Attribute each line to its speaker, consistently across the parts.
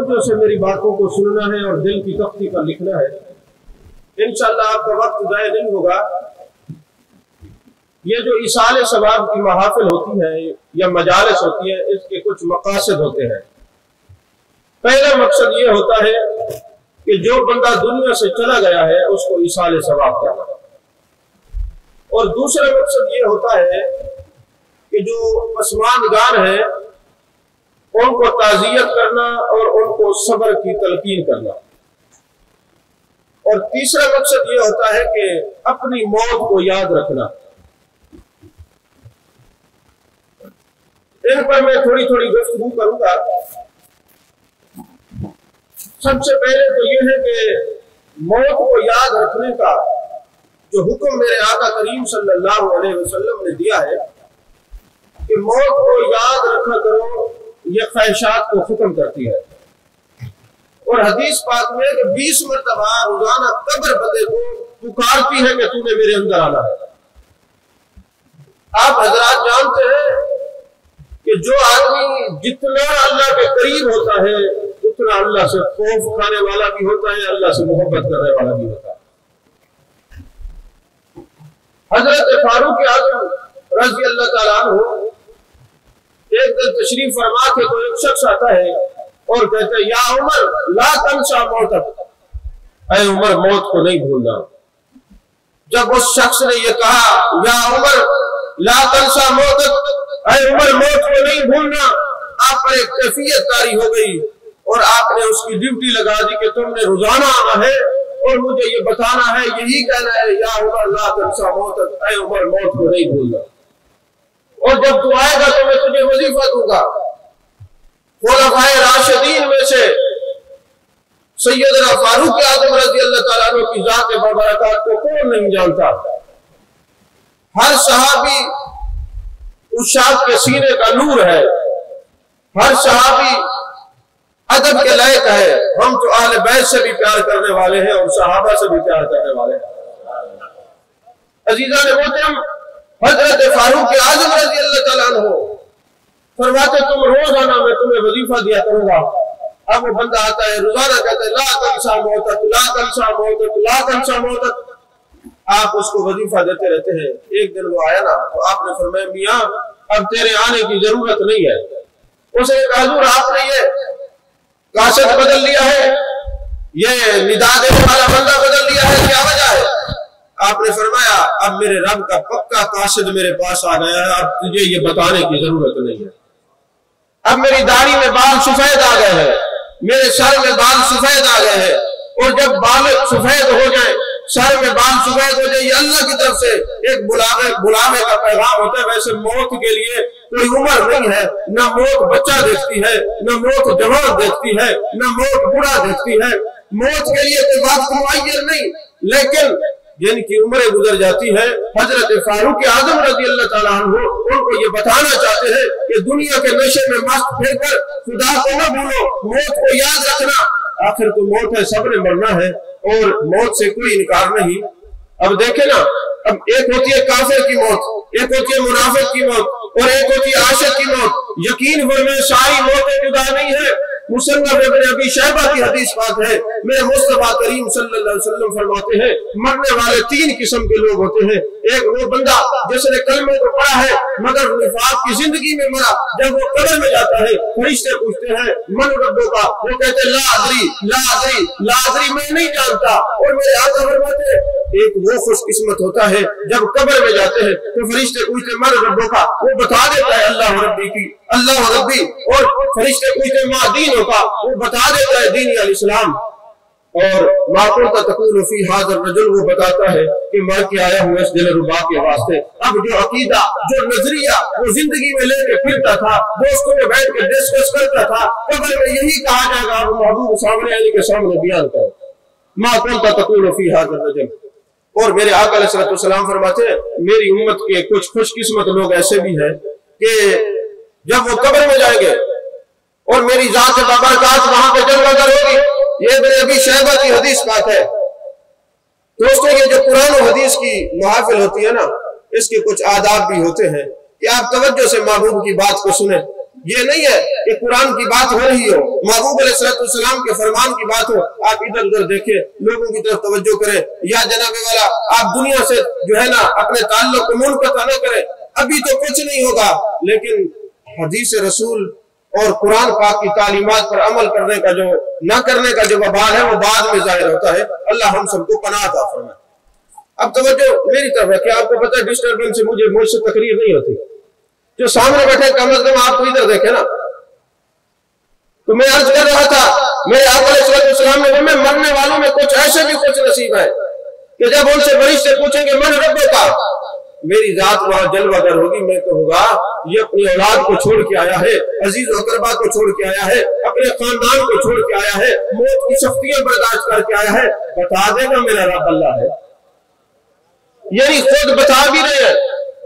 Speaker 1: तवज्जो से मेरी बातों को सुनना है और दिल की तख्ती पर लिखना है। इंशाअल्लाह आपका वक्त ज़ाया नहीं होगा। ये जो इसाले सवाब की महाफिल होती है या मजालिस होती है, इसके कुछ मकासद होते हैं। पहला मकसद ये होता है कि जो बंदा दुनिया से चला गया है उसको इसाले सवाब करना, और दूसरा मकसद ये होता है कि जो पसमानदगार है उनको ताज़ियत करना और उनको सब्र की तलकीन करना, और तीसरा मकसद ये होता है कि अपनी मौत को याद रखना। इन पर मैं थोड़ी थोड़ी गुफ्तगू करूंगा। सबसे पहले तो ये है कि मौत को याद रखने का जो हुक्म मेरे आका करीम सल्लल्लाहु अलैहि वसल्लम ने दिया है कि मौत को याद रखा करो, ये ख्वाहिशात को खत्म करती है। और हदीस पाक में कि 20 मरतबा रोजाना कब्र बंदे को पुकारती है कि तूने मेरे अंदर आना है। आप हजरात जानते हैं कि जो आदमी जितना अल्लाह के करीब होता है उतना अल्लाह से खौफ खाने वाला भी होता है, अल्लाह से मोहब्बत करने वाला भी होता है। हजरत फारूक आज़म रज़ी अल्लाह ताला अन्हु एक दिन तशरीफ फरमा थे तो एक शख्स आता है और कहते हैं, या उमर ला तंसा मौतक, ऐ उमर मौत को नहीं भूलना। जब उस शख्स ने ये कहा या उमर ला तंसा मौतक, ऐ उमर मौत को नहीं भूलना, आप पर एक कैफियत तारी हो गई और आपने उसकी ड्यूटी लगा दी कि तुमने रोजाना आना है और मुझे ये बताना है, यही कहना है या उमर ला तंसा मौतक, ऐ उमर मौत को नहीं भूलना। और जब तू आएगा तो मैं तुझे वजीफा दूंगा। खुलफाए राशिदीन में से सैयदना फारूक आज़म रज़ी अल्लाह ताला अन्हु की जात बरकत को कौन नहीं जानता। हर सहाबी उस शाख के सीने का नूर है, हर सहाबी अदब के लायक है। हम तो अहले बैत से भी प्यार करने वाले हैं और सहाबा से भी प्यार करने वाले हैं। अजीजा ने मोहतरम हजरत फारूक आज़म रज़ी अल्लाह ताला अन्हु फरमाते, तुम रोज आना, मैं तुम्हें वजीफा दिया करूंगा। अब वो बंदा आता है रोजाना कहता है ला तंसा मौतक, ला तंसा मौतक, ला तंसा मौतक। आप उसको वजीफा देते रहते हैं। एक दिन वो आया ना तो आपने फरमाया, मियां अब तेरे आने की जरूरत नहीं है। उसे कहा, हुजूर आपने ये काशत बदल लिया है, ये निदा देने वाला बंदा बदल लिया है, क्या वजह है? आपने फरमाया, अब मेरे रब का पक्का काशिद मेरे पास आ गया है, अब तुझे ये बताने की जरूरत नहीं है। अब मेरी दाढ़ी में बाल सफेद आ गए हैं, मेरे सर में बाल सफेद आ गए हैं, और जब बाल सफेद हो जाए, सर में बाल सफेद हो जाए, ये अल्लाह की तरफ से एक बुलावे का पैगाम होता है। वैसे मौत के लिए कोई उम्र नहीं है, न मौत बच्चा देखती है, न मौत जवान देखती है, न मौत बूढ़ा देखती है। मौत के लिए कोई बात मुअय्यन नहीं, लेकिन जिनकी उम्रें गुजर जाती है, हजरत फारूक आज़म रज़ी अल्लाह ताला अन्हु उनको ये बताना चाहते हैं कि दुनिया के नशे में मस्त फिरकर खुदा को न भूलो, मौत को याद रखना। आखिर तो मौत है, सबने मरना है और मौत से कोई इनकार नहीं। अब देखे ना, अब एक होती है काफिर की मौत, एक होती है मुनाफिक की मौत, और एक होती है आशिक की मौत। यकीन फरमाएं सारी मौतें जुदा नहीं है। मुसन्नफ इब्न अबी शैबा की हदीस पाक है, मेरे मुस्तफा करीम सल्लल्लाहु अलैहि वसल्लम फरमाते हैं, मरने वाले 3 किस्म के लोग होते हैं। एक वो बंदा जिसने कलमे को पढ़ा है मगर निफाक की जिंदगी में मरा, जब वो कब्र में जाता है फरिश्ते पूछते हैं मन रब्बो का, वो कहते हैं ला अदरी ला अदरी ला अदरी, मैं नहीं जानता। और मेरे आका फरमाते हैं एक वो खुशकिस्मत होता है जब कब्र में जाते हैं तो फरिश्ते पूछते मन रब्बो का, वो बता देता है अल्लाह रब्बी की, अल्लाह रब्बी। और फरिश्ते पूछते मा दीन का, वो बता देता है दीन अल इस्लाम। और माकुल का तकूल फी हाज़र रजुल, वो बताता है कि मर के आया हूँ इस दिलरुबा के वास्ते। अब जो अकीदा, जो नजरिया वो जिंदगी में लेके फिरता था, दोस्तों में बैठ के डिस्कस करता था, कब्र में यही कहा जाएगा वो महबूब सामने आने के सामने बयान करो माकुल का तकूल फी हाज़र रजुल। और मेरे आका अलैहि सलाम फरमाते हैं मेरी उम्मत के कुछ खुशकिस्मत लोग ऐसे भी हैं कि जब वो कब्र में जाएंगे और मेरी जात बाबरकात वहां पे जलवागर होगी। ये इब्न अबी शैबा की हदीस बात है। दोस्तों ये जो कुरान और हदीस की महफिल होती है ना, इसके कुछ आदाब भी होते हैं कि आप तवज्जो से महबूब की बात को सुने। یہ نہیں ہے کہ قرآن کی بات ہو رہی ہو، محبوب علیہ السلام کے فرمان کی بات ہو، آپ ادھر ادھر دیکھیں، لوگوں کی طرف توجہ کریں، یا جناب والا آپ دنیا سے جو ہے نا اپنے تعلق کو منقطع نہ کریں۔ ابھی تو کچھ نہیں ہوگا، لیکن حدیث رسول اور قرآن پاک کی تعلیمات پر عمل کرنے کا جو نہ کرنے کا جو وبال ہے وہ بعد میں ظاہر ہوتا ہے۔ اللہ ہم سب کو پناہ عطا فرمائے۔ اب توجہ میری طرف ہے کہ آپ کو پتہ ہے ڈسٹربنس سے مجھ سے تقریر نہیں ہوتی، جو سامنے بیٹھے کم از کم آپ کو ادھر دیکھیں نا۔ تو میں عرض کر رہا تھا میرے آقا علیہ السلام نے میں مرنے والوں میں کچھ ایسے بھی کچھ نصیب ہے کہ جب ان سے فرشتے پوچھیں گے من رب کا، میری ذات وہاں جلوہ گر ہوگی، میں کہوں گا یہ اپنی اولاد کو چھوڑ کے آیا ہے، عزیز و اقربا کو چھوڑ کے آیا ہے، اپنے خاندان کو چھوڑ کے آیا ہے، موت کی سختیاں برداشت کر کے آیا ہے، بتا دے گا میرا رب اللہ ہے۔ یعنی خود بتا بھی رہے ہیں،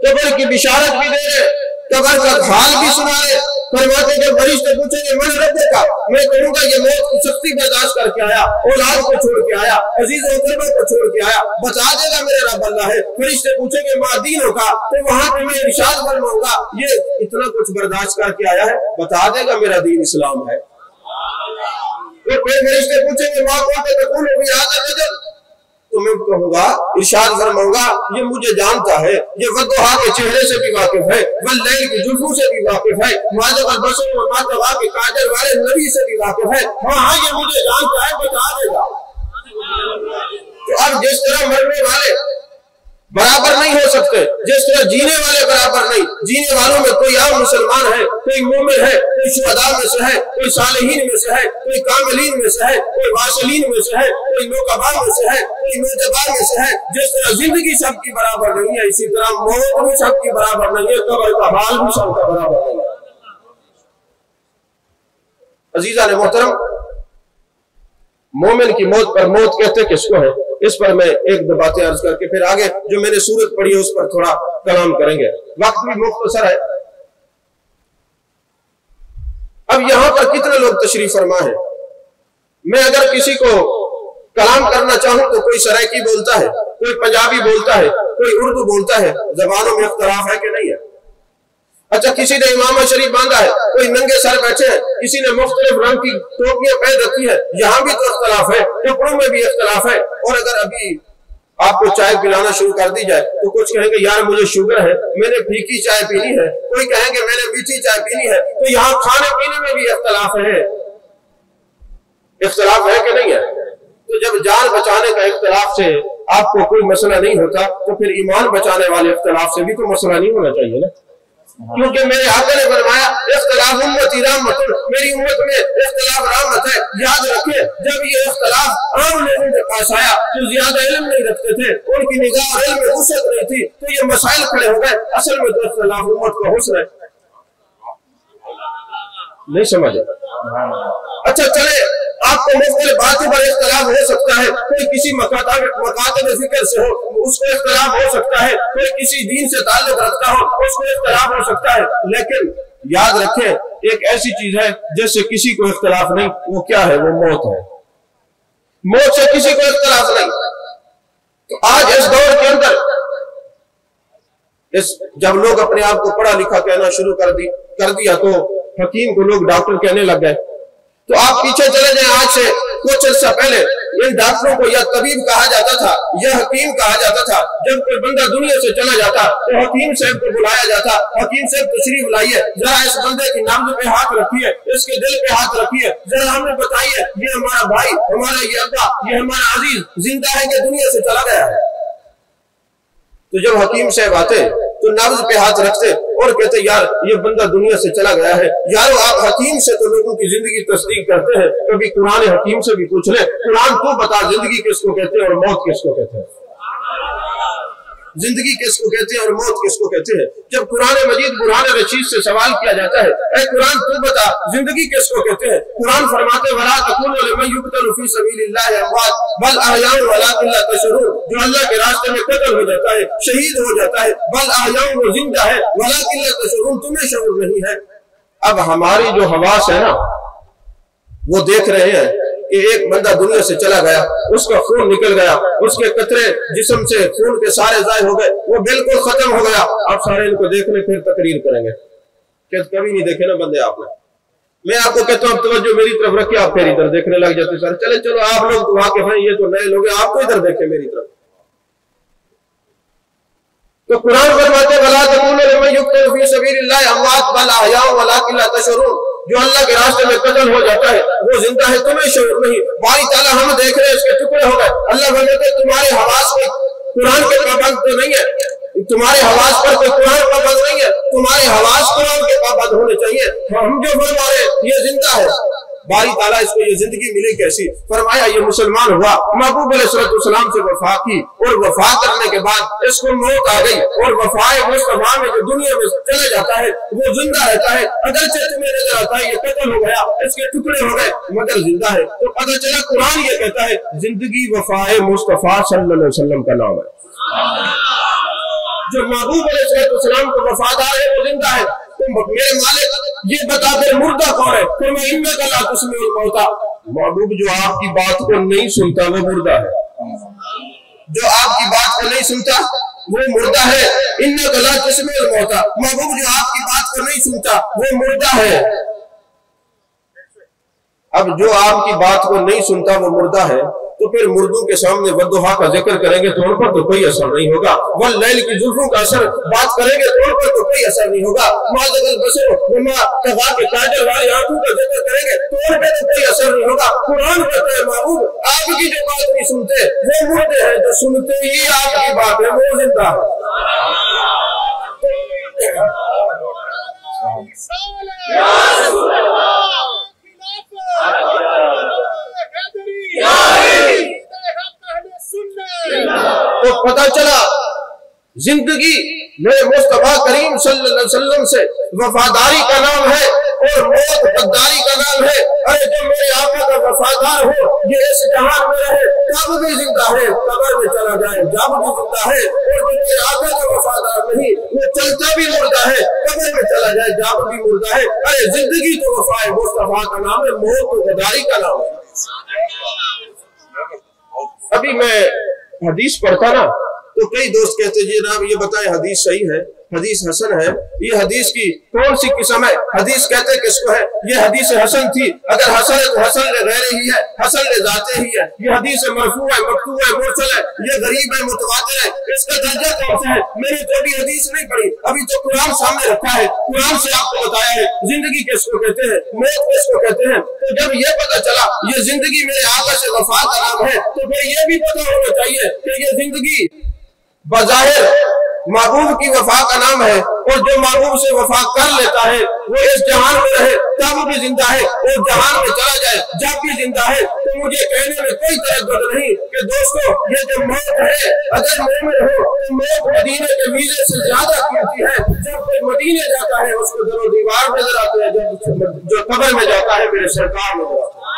Speaker 1: قبر کی بشارت بھی دے رہے، قبر کا حال بھی سنا رہے، فرماتے جب فرشتے پوچھیں گے من رب کا، میں کہوں گا یہ موت کی سختی برداشت کر کے آیا، اولاد کو چھوڑ کے آیا، عزیز و اقربا کو چھوڑ کے آیا، بتا دے گا میرا رب اللہ ہے۔ فرشتے پوچھیں گے ما دینوں کا، تو وہاں پہ میں ارشاد فرماؤں گا یہ اتنا کچھ برداشت کر کے آیا ہے، بتا دے گا میرا دین اسلام ہے۔ پھر فرشتے پوچھیں گے ما کون تے تقول فی ھذا الرجل، تو میں کہوں گا ارشاد فرماؤں گا یہ مجھے جانتا ہے، یہ والضحیٰ کے چہرے سے بھی واقف ہے، واللیل کی جلفوں سے بھی واقف ہے، ما ذاق البصر وما طغیٰ کے کاجل والے نبی سے بھی واقف ہے، ہاں یہ مجھے جانتا ہے، بتا دے گا۔ تو اب جس طرح مرنے والے برابر نہیں ہو سکتے، جس طرح جینے والے برابر نہیں، جینے والوں میں کوئی عام مسلمان ہے، کوئی مومن ہے، کوئی شہداء میں سے ہے، کوئی صالحین میں سے ہے، کوئی کاملین میں سے ہے، کوئی واصلین میں سے ہے، کوئی نوکبا میں سے ہے، کوئی نوجبا میں سے ہے۔ جس طرح زندگی سب کی برابر نہیں ہے، اسی طرح موت بھی سب کی برابر نہیں ہے، قبر کا حال بھی سب کا برابر نہیں ہے۔ عزیزان محترم، مومن کی موت پر موت کہتے کس کو ہے، اس پر میں ایک دو باتیں عرض کر کے پھر آگے جو میں نے سورت پڑھی ہے اس پر تھوڑا کلام کریں گے، وقت بھی مختصر ہے۔ اب یہاں پر کتنے لوگ تشریف فرما ہے؟ میں اگر کسی کو کلام کرنا چاہوں تو کوئی سرائکی بولتا ہے، کوئی پنجابی بولتا ہے، کوئی اردو بولتا ہے، زبانوں میں اختلاف ہے کہ نہیں ہے؟ اچھا کسی نے امامہ شریف باندھا ہے، کوئی ننگے سر بیٹھے ہیں، کسی نے مختلف رنگ کی ٹوپیاں پہن رکھی ہے، یہاں بھی تو اختلاف ہے، کپڑوں میں بھی اختلاف ہے۔ اور اگر ابھی آپ کو چائے پلانا شروع کر دی جائے تو کچھ کہیں گے یار مجھے شوگر ہے، میں نے پھیکی چائے پینی ہے، کوئی کہیں گے میں نے میٹھی چائے پینی ہے، تو یہاں کھانے پینے میں بھی اختلاف ہے۔ اختلاف ہے کہ نہیں ہے؟ تو جب جان بچانے کا اختلاف سے آپ کو کوئی مسئلہ نہیں ہوتا تو پھر ایمان بچانے والے اختلاف سے بھی تو مسئلہ نہیں ہونا چاہیے نا، کیونکہ میرے آقا نے فرمایا اختلاف امتی رحمت، میری امت میں اختلاف رحمت ہے۔ یاد رکھیں جب یہ اختلاف عام لوگوں کے پاس آیا جو زیادہ علم نہیں رکھتے تھے، ان کی نگاہ علم میں وسعت نہیں تھی، تو یہ مسائل کھڑے ہو گئے۔ اصل میں تو اختلاف امت کا حسن ہے، نہیں سمجھے؟ اچھا چلے آپ کو مختلف باتوں پر اختلاف ہو سکتا ہے، کوئی کسی مکاتب فکر سے ہو اس کو اختلاف ہو سکتا ہے، کوئی کسی دین سے تعلق رکھتا ہو اس کو اختلاف ہو سکتا ہے، لیکن یاد رکھیں ایک ایسی چیز ہے جس سے کسی کو اختلاف نہیں، وہ کیا ہے؟ وہ موت ہے۔ موت سے کسی کو اختلاف نہیں۔ تو آج اس دور کے اندر جب لوگ اپنے آپ کو پڑھا لکھا کہنا شروع کر دیا تو حکیم کو لوگ ڈاکٹر کہنے لگ گئے۔ تو آپ پیچھے چلے جائیں، آج سے کچھ عرصہ پہلے ان ڈاکٹروں کو یا طبیب کہا جاتا تھا یا حکیم کہا جاتا تھا۔ جب کوئی بندہ دنیا سے چلا جاتا تو حکیم صاحب کو بلایا جاتا، حکیم صاحب تشریف لائیے، ذرا اس بندے کی نبض پہ ہاتھ رکھیے، اس کے دل پہ ہاتھ رکھیے، ذرا ہمیں بتائیے یہ ہمارا بھائی، ہمارا یہ ابا، یہ ہمارا عزیز زندہ ہے کہ دنیا سے چلا گیا ہے؟ تو جب حکیم صاحب آتے تو نبض پہ ہاتھ رکھتے اور کہتے یار یہ بندہ دنیا سے چلا گیا ہے۔ یارو آپ حکیم سے تو لوگوں کی زندگی تصدیق کرتے ہیں، کبھی قرآن حکیم سے بھی پوچھ لیں، قرآن تو بتا زندگی کس کو کہتے ہیں اور موت کس کو کہتے ہیں؟ زندگی کس کو کہتے ہیں اور موت کس کو کہتے ہیں؟ جب قرآن مجید برہان رشید سے سوال کیا جاتا ہے اے قرآن تو بتا زندگی کس کو کہتے ہیں؟ قرآن فرماتے وَلَا تَقُولُوا لِمَن يُقْتَلُ فِي سَبِيلِ اللَّهِ أَمْوَاتٌ بَلْ أَحْيَاءٌ وَلَٰكِن لَّا تَشْعُرُونَ، جو اللہ کے راستے میں قتل ہو جاتا ہے، شہید ہو جاتا ہے، بل احیاء وہ زندہ ہے، وَلَٰكِن لَّا تَشْعُرُونَ تمہیں شعور نہیں ہے۔ اب ہماری جو حواس ہے نا وہ دیکھ رہے ہیں کہ ایک بندہ دنیا سے چلا گیا، اس کا خون نکل گیا، اس کے قطرے جسم سے خون کے سارے ضائع ہو گئے، وہ بالکل ختم ہو گیا۔ آپ سارے ان کو دیکھنے پھر تقریر کریں گے، कि कभी नहीं देखे ना बंदे आपने। मैं आपको कहता हूँ तवज्जो मेरी तरफ रखिए, आप फिर इधर देखने लग जाते सर। चले चलो आप लोग तो वाकिफ हैं, ये तो नए लोग हैं, आपको इधर देखें मेरी तरफ। तो कुरान फरमाते वला तकूलू लिमन युक्तल फी सबीलिल्लाह अमवात बल अहया वलाकिन ला तशऊरून, जो अल्लाह के रास्ते में कत्ल हो जाता है वो जिंदा है, तुम्हें शऊर नहीं। बारी ताला हम देख रहे हैं इसके टुकड़े हो गए। अल्लाह फरमाते तुम्हारे हवास में कुरान के पाबंद तो नहीं है, तुम्हारे हवास पर कोई कुरान पाबंद नहीं है, तुम्हारे हवास कुरान के पाबंद होने चाहिए। हम जो फरमा रहे ये जिंदा है, बारी ताला इसको ये जिंदगी मिली कैसी? फरमाया ये मुसलमान हुआ, महबूब अलैहिस्सलाम से वफा की और वफा करने के बाद इसको मौत आ गई और वफाए मुस्तफा में जो दुनिया में चले जाता है वो जिंदा रहता है। अगरचे तुम्हें नजर आता है ये कत्ल हो गया, इसके टुकड़े हो गए, मगर जिंदा है। तो पता चला कुरान ये कहता है जिंदगी वफाए मुस्तफा सल्लल्लाहु अलैहि वसल्लम का नाम है। जो महबूब अलैहिस्सलाम को वफादार है वो जिंदा है। तो मेरे मालिक ये बता दे मुर्दा कौन है? फिर मैं इनमें गला तुस्मी मौता, महबूब जो आपकी बात को नहीं सुनता वो मुर्दा है, जो आपकी बात को नहीं सुनता वो मुर्दा है। इन्ना गला तुस्मी मौता, महबूब जो आपकी बात को नहीं सुनता वो मुर्दा है। अब जो आपकी बात को नहीं सुनता वो मुर्दा है, तो फिर मुर्दों के सामने वद्दुहा का जिक्र करेंगे तो उन पर तो कोई असर नहीं होगा। वल लैल की जुल्फों का असर बात करेंगे तो उन पर तो कोई असर नहीं होगा। माज़ल बसर वमा तगा के काजल वाली आंखों का जिक्र करेंगे तो उन पर तो कोई असर नहीं होगा। कुरान कहता है महबूब आपकी जो बात नहीं सुनते वो मुर्दे हैं, जो सुनते ही आपकी बात है वो जिंदा है। तो पता चला जिंदगी मेरे मुस्तफा करीम सल्लल्लाहु अलैहि वसल्लम से वफादारी का नाम है और मौत गद्दारी का नाम है। अरे जो मेरे आका का वफादार हो ये इस जहान में रहे जब भी जिंदा है, कब्र में चला जाए जब भी जिंदा है, और जो मेरे आका का वफादार नहीं वो चलता भी मुर्दा है, कब्र में चला जाए जब भी मुर्दा है। अरे जिंदगी तो वफाए मुस्तफा का नाम है, मौत तो गद्दारी का नाम है। अभी मैं हदीस पढ़ता ना तो कई दोस्त कहते जी जनाब ये बताएं हदीस सही है, हदीस हसन है, ये हदीस की कौन सी किस्म है? हदीस कहते किसको है? ये हदीस हसन थी, अगर हसन है तो हसन ले गैर ही है, हसन ले जाते ही है। ये हदीस मरफू है, मकतू है, मुरसल है, ये गरीब है, मुतवातिर है, इसका दर्जा कौन सा है? मैंने तो अभी हदीस नहीं पढ़ी, अभी तो कुरान सामने रखा है, कुरान से आपको बताया है जिंदगी किसको कहते हैं, मौत किसको कहते हैं। तो जब ये पता चला ये जिंदगी मेरे आका से वफा का नाम है तो फिर ये भी पता होना चाहिए कि ये जिंदगी बज़ाहिर महबूब की वफा का नाम है, और जो महबूब से वफा कर लेता है वो इस जहान में रहे तब भी जिंदा है और जहान में चला जाए जब भी जिंदा है। तो मुझे कहने में कोई तरद्दुद नहीं कि दोस्तों ये जो मौत है अगर मोमिन हो तो मौत मदीने के वीजे से ज्यादा कीमती है। जब कोई मदीने जाता है उसको दरो दीवार नजर आते हैं, जब जो कब्र में जाता है मेरे सरकार नजर आते हैं।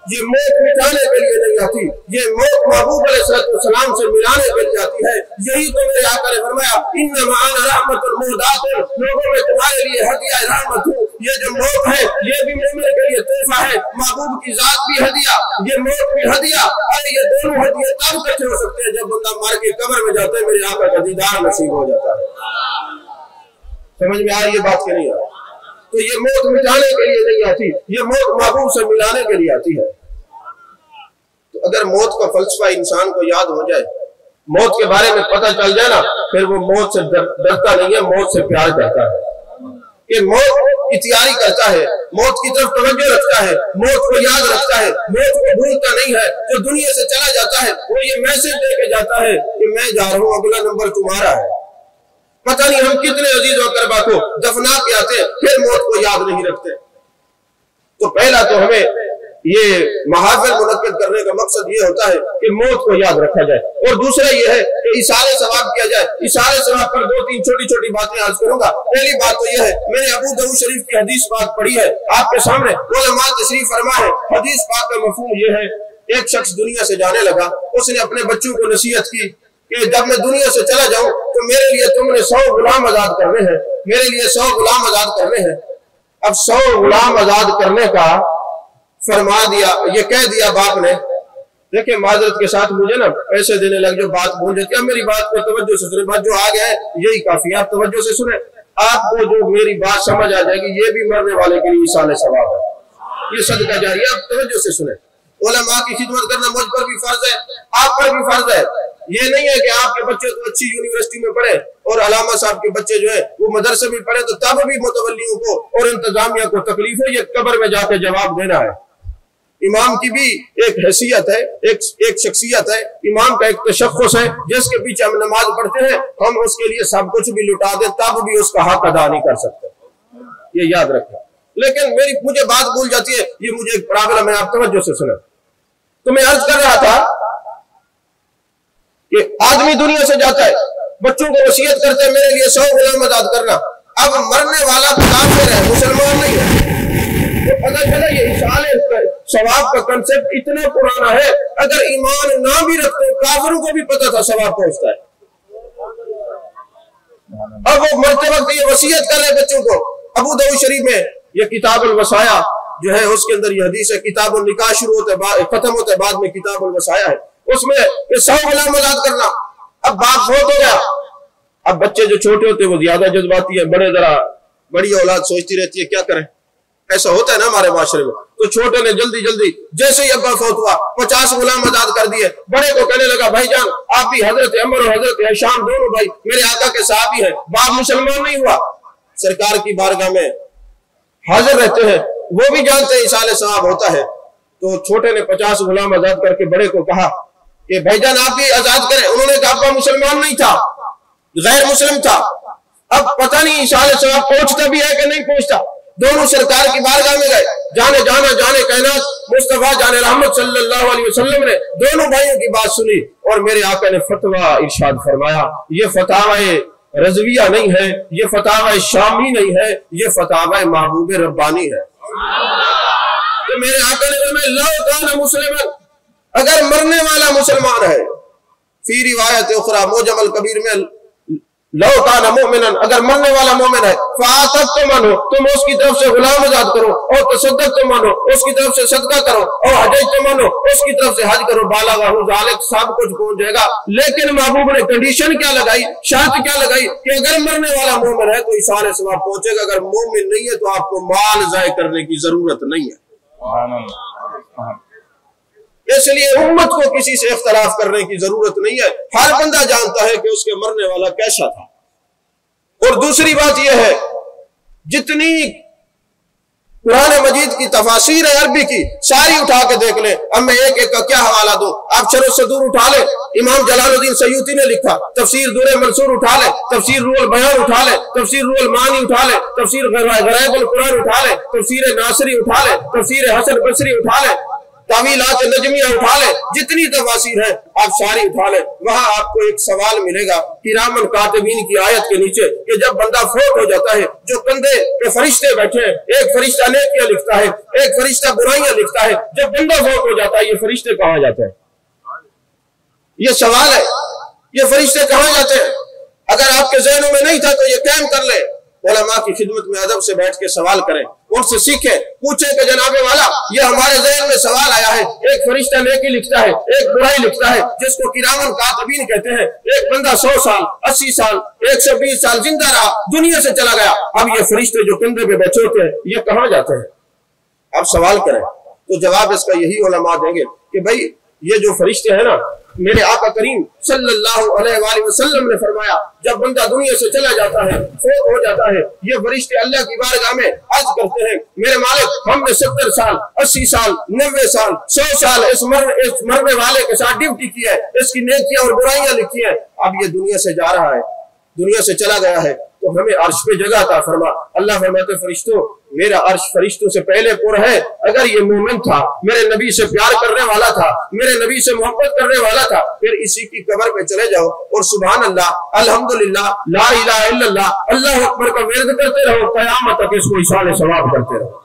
Speaker 1: ये मौत मिटाने के लिए नहीं आती, ये मौत महबूब अलैहिस्सलाम से मिलाने के लिए आती है। यही तो मेरे आका ने फरमाया इन्नमा अना रहमतुल मुहदात, लोगों में तुम्हारे लिए हदिया रहमत हूँ। ये जो मौत है ये भी मोमिन के लिए तोहफा है, महबूब की जात भी हदिया, ये मौत भी हदिया। अरे ये दोनों हदिया तब इकट्ठे हो सकते हैं जब बंदा मर के कब्र में जाता है, मेरे आका का दीदार नसीब हो जाता है। समझ में आ रही है बात की नहीं आ रही? तो ये मौत मिटाने के लिए नहीं आती, ये मौत महबूब से मिलाने के लिए आती है। तो अगर मौत का फलसफा इंसान को याद हो जाए, मौत के बारे में पता चल जाए ना, फिर वो मौत से डरता नहीं है, मौत से प्यार करता है। कि मौत की तैयारी करता है, मौत की तरफ तवज्जो रखता है, मौत को याद रखता है, मौत को भूलता नहीं है। जो दुनिया से चला जाता है वो ये मैसेज देके जाता है कि मैं जा रहा हूँ, अगला नंबर तुम्हारा है। पता नहीं हम कितने अजीज अकरबा को दफना के आते फिर मौत को याद नहीं रखते। तो पहला तो हमें ये महाफिल मुनक्किद करने का मकसद ये होता है कि मौत को याद रखा जाए, और दूसरा ये है कि इशारे सवाब किया जाए। इशारे सवाब पर दो तीन छोटी छोटी बातें आज करूंगा। पहली बात तो ये है, मैंने अबू दाऊद शरीफ की हदीस पाक पढ़ी है आपके सामने, उलमा तशरीफ फरमा है। हदीस पाक का मफहूम ये है, एक शख्स दुनिया से जाने लगा, उसने अपने बच्चों को नसीहत की कि जब मैं दुनिया से चला जाऊं तो मेरे लिए तुमने 100 गुलाम आजाद करने हैं, मेरे लिए 100 गुलाम आजाद करने हैं। अब 100 गुलाम आजाद करने का फरमा दिया, ये कह दिया बाप ने। देखिए माजरत के साथ मुझे ना पैसे देने लग जो बात भूल जाती है। मेरी बात को तवज्जो से सुने, बात जो आ गया है यही काफी है, आप तवज्जो से सुने। आपको जो मेरी बात समझ आ जाएगी, ये भी मरने वाले के लिए ईसाल सवाब है, ये सदका जारिया। आप तवज्जो से सुने, उलमा की खिदमत करना मुझ पर भी फर्ज है, आप पर भी फर्ज है। ये नहीं है कि आपके बच्चे तो अच्छी यूनिवर्सिटी में पढ़े और अलामा साहब के बच्चे जो है वो मदरसे में पढ़े, तो तब भी मुतवल्लियों को और इंतजामिया को तकलीफ हो, ये कब्र में जाके जवाब देना है। इमाम की भी एक हैसियत है, एक शख्सियत है, इमाम का एक तशख्खुस है, जिसके पीछे हम नमाज पढ़ते हैं, हम उसके लिए सब कुछ भी लुटा दें तब भी उसका हक अदा नहीं कर सकते, ये याद रखें। लेकिन मुझे बात भूल जाती है, ये मुझे एक प्रॉब्लम है, आप तवज्जो से सुने। तो मैं अर्ज कर रहा था कि आदमी दुनिया से जाता है, बच्चों को वसीयत करते हैं मेरे लिए 100 गुलाम आजाद करना। अब मरने वाला काफिर है, मुसलमान नहीं है, तो पता चला ये इशाले सवाब का कंसेप्ट इतना पुराना है, अगर ईमान ना भी रखते काफिरों को भी पता था सवाब पहुंचता है। अब वो मरते वक्त ये वसीयत कर रहे बच्चों को। अबू दाऊद शरीफ में ये किताबुल वसाया जो है, उसके अंदर ये हदीस है, किताबुल निकाह शुरू होता है, खत्म होता है, बाद में किताबुल वसाया है, उसमें 100 गुलाम आजाद करना। अब बाप फोत हो गया, अब बच्चे जो छोटे होते हैं वो ज्यादा जज्बाती है, बड़ी औलाद सोचती रहती है क्या करें, ऐसा होता है ना हमारे माशरे में। तो छोटे ने जल्दी जैसे ही अब्बा फौत हुआ 50 गुलाम आजाद कर दिए। बड़े को कहने लगा भाईजान आप भी हजरत अमर और हजरत हिशाम दोनों भाई मेरे आका के साहबी हैं। बाप मुसलमान नहीं हुआ, सरकार की बारगाह में हाजिर रहते हैं, वो भी जानते हैं इसाले सवाब होता है। तो छोटे ने 50 गुलाम आजाद करके बड़े को कहा कि भाईजान आप भी आजाद करें। उन्होंने कहा अब्बा मुसलमान नहीं था, गैर मुस्लिम था। अब पता नहीं इसाले सवाब पहुंचता भी है कि नहीं पहुंचता। दोनों सरकार की बारगाह में गए, जाने कहना मुस्तफा जाने रहमत सल्लल्लाहु अलैहि वसल्लम ने दोनों भाइयों की बात सुनी और मेरे आका ने फतवा इरशाद फरमाया, ये फतावा रज़विया नहीं है, ये फतावा शामी नहीं है, ये फतावा महबूब रब्बानी है। तो मेरे आका ने फरमाया लौ काना मुस्लिमन, अगर मरने वाला मुसलमान है, फी रिवायत उखरा मोजमल कबीर में लौ काना मोमिनन, अगर मरने वाला मोमिन है, फातक तो मानो तुम उसकी तरफ से गुलाम आजाद करो, और तसद्दक तो मानो उसकी तरफ से सदका करो, और हज तो मानो उसकी तरफ से हज करो, बालागाहु ज़ालिक सब कुछ पहुंच जाएगा। लेकिन महबूब ने कंडीशन क्या लगाई, शर्त क्या लगाई कि अगर मरने वाला मोमिन है तो इशारे सवाब पहुंचेगा, अगर मोमिन नहीं है तो आपको माल ज़ाय करने की जरूरत नहीं है। इसलिए उम्मत को किसी से इख्तलाफ करने की जरूरत नहीं है, हर बंदा जानता है कि उसके मरने वाला कैसा था। और दूसरी बात यह है, जितनी कुरान मजीद की तफासीर है अरबी की सारी उठा के देख लें। अब मैं एक एक का क्या हवाला दूं, आप शरह सदूर उठा ले, इमाम जलालुद्दीन सयूती ने लिखा, तफसीर दुर मंसूर उठा ले, तफसीर रूहुल बयान उठा ले, तफसीर रूहुल मानी उठा ले, तफसीर गराइबुल कुरान उठा ले, तफसीर नासरी उठा ले, तफसीर हसन बसरी उठा ले, तावीलात नजमिया उठा ले, जितनी तफासीर है आप सारी उठा ले। वहां आपको एक सवाल मिलेगा किरामन कातिबीन की आयत के नीचे कि जब बंदा फोत हो जाता है, जो कंधे पे फरिश्ते बैठे हैं, एक फरिश्ता नेकियां लिखता है, एक फरिश्ता बुराइयां लिखता है, जब बंदा फोत हो जाता है ये फरिश्ते कहां जाते हैं? ये सवाल है, ये फरिश्ते कहां जाते हैं? अगर आपके ज़हनों में नहीं था तो ये कायम कर ले, उलमा की खिदमत में अदब से बैठ के सवाल करें, उनसे सीखें, पूछें कि जनाबे वाला ये हमारे ज़हन में सवाल आया है, एक फरिश्ता नेकी लिखता है, एक बुराई लिखता है, जिसको किरामन कातिबीन कहते हैं। एक बंदा 100 साल 80 साल 120 साल जिंदा रहा, दुनिया से चला गया, अब ये फरिश्ते जो कंधे पे बैठे होते हैं ये कहां जाते हैं? आप सवाल करें तो जवाब इसका यही उलमा देंगे कि भाई ये जो फरिश्ते हैं ना, मेरे आका करीम सल्लल्लाहु अलैहि वसल्लम ने फरमाया जब बंदा दुनिया से चला जाता है, फोत हो जाता है, ये फरिश्ते अल्लाह की बारगाह में अर्ज करते हैं, मेरे मालिक हमने 70 साल 80 साल 90 साल 100 साल इस मरने वाले के साथ ड्यूटी की है, इसकी नेकियां और बुराइयां लिखी है, अब ये दुनिया से जा रहा है, दुनिया से चला गया है, तो हमें अर्श पे जगह अता फरमा। अल्लाह फरमाते फरिश्तों मेरा अर्श फरिश्तों से पहले पुर है, अगर ये मोमिन था, मेरे नबी से प्यार करने वाला था, मेरे नबी से मोहब्बत करने वाला था, फिर इसी की कब्र पे चले जाओ और सुभान अल्लाह अल्हम्दुलिल्लाह ला इलाहा इल्लल्लाह अल्लाह अकबर का विर्द करते रहो, क़यामत तक इसको इशाले सवाब करते रहो।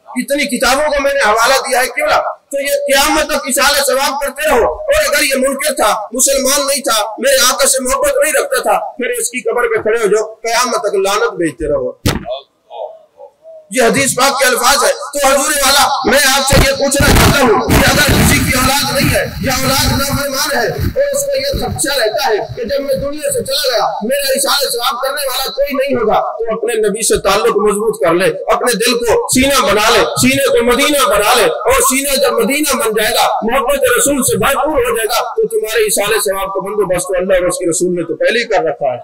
Speaker 1: इतनी किताबों को मैंने हवाला दिया है क्यों? तो ये क़यामत तक इशाले सवाब करते रहो। और अगर ये मुनकर था, मुसलमान नहीं था, मेरे आका से मोहब्बत नहीं रखता था, फिर इसकी कब्र पे खड़े हो जाओ, क़यामत तक लानत भेजते रहो। یہ حدیث پاک کے الفاظ ہے۔ تو حضور والا میں آپ سے یہ پوچھنا چاہتا ہوں کہ اگر کسی کی اولاد نہیں ہے یا اولاد نافرمان ہے اور اس کو یہ خدشہ رہتا ہے کہ جب میں دنیا سے چلا گیا میرا اشارہ ثواب کرنے والا کوئی نہیں ہوگا، تو اپنے نبی سے تعلق مضبوط کر لے، اپنے دل کو سینہ بنا لے، سینے کو مدینہ بنا لے، اور سینہ جب مدینہ بن جائے گا، محبت رسول سے بھرپور ہو جائے گا، تو تمہارے اشارے ثواب کا بندوبست اللہ اور اس کے رسول نے تو پہلے ہی کر رکھا ہے۔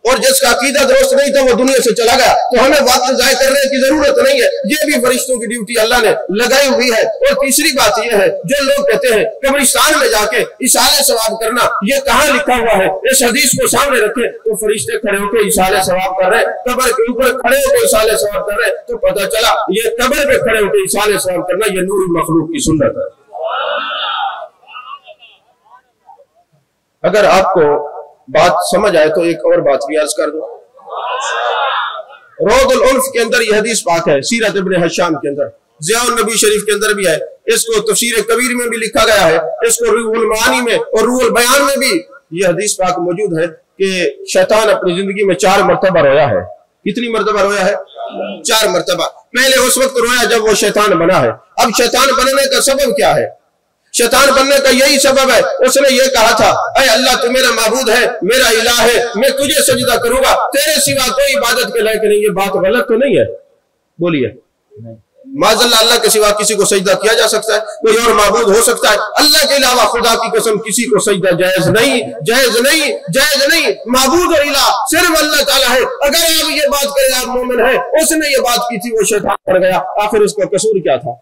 Speaker 1: اور جس کا عقیدہ درست نہیں تھا وہ دنیا سے چلا گیا، تو ہمیں وقت ضائع کرنے کی ضرورت نہیں ہے، یہ بھی فرشتوں کی ڈیوٹی اللہ نے لگائی ہوئی ہے۔ اور تیسری بات یہ ہے، جو لوگ کہتے ہیں قبرستان میں جا کے اشارے ثواب کرنا یہ کہاں لکھا ہوا ہے، اس حدیث کو سامنے رکھیں تو فرشتے کھڑے ہو کے اشارے ثواب کر رہے، قبر کے اوپر کھڑے ہو کے اشارے ثواب کر رہے، تو پتہ چلا یہ قبر پہ کھڑے ہو کے اشارے ثواب کرنا یہ نوری مخلوق کی سنت ہے۔ اگر آپ کو بات سمجھ آئے تو ایک اور بات بھی عرض کر دوں۔ روض العنف کے اندر یہ حدیث پاک ہے، سیرت ابن حشام کے اندر، ضیاء النبی شریف کے اندر بھی ہے، اس کو تفسیر کبیر میں بھی لکھا گیا ہے، اس کو روح المعانی میں اور روح البیان میں بھی یہ حدیث پاک موجود ہے کہ شیطان اپنی زندگی میں 4 مرتبہ رویا ہے۔ کتنی مرتبہ رویا ہے؟ 4 مرتبہ۔ پہلے اس وقت رویا جب وہ شیطان بنا ہے۔ اب شیطان بننے کا سبب کیا ہے؟ شیطان بننے کا یہی سبب ہے، اس نے یہ کہا تھا اے اللہ تو میرا معبود ہے، میرا الہ ہے، میں تجھے سجدہ کروں گا، تیرے سوا کوئی عبادت کے لائق نہیں۔ یہ بات غلط تو نہیں ہے؟ بولیے۔ معاذ اللہ، اللہ کے سوا کسی کو سجدہ کیا جا سکتا ہے؟ کوئی اور معبود ہو سکتا ہے؟ اللہ کے علاوہ خدا کی قسم کسی کو سجدہ جائز نہیں، جائز نہیں، جائز نہیں۔ معبود اور الہ صرف اللہ تعالیٰ ہے۔ اگر آپ یہ بات کریں آپ مومن ہیں، اس نے یہ بات کی تھی وہ شیطان پڑ گیا، آخر اس کا قصور کیا تھا؟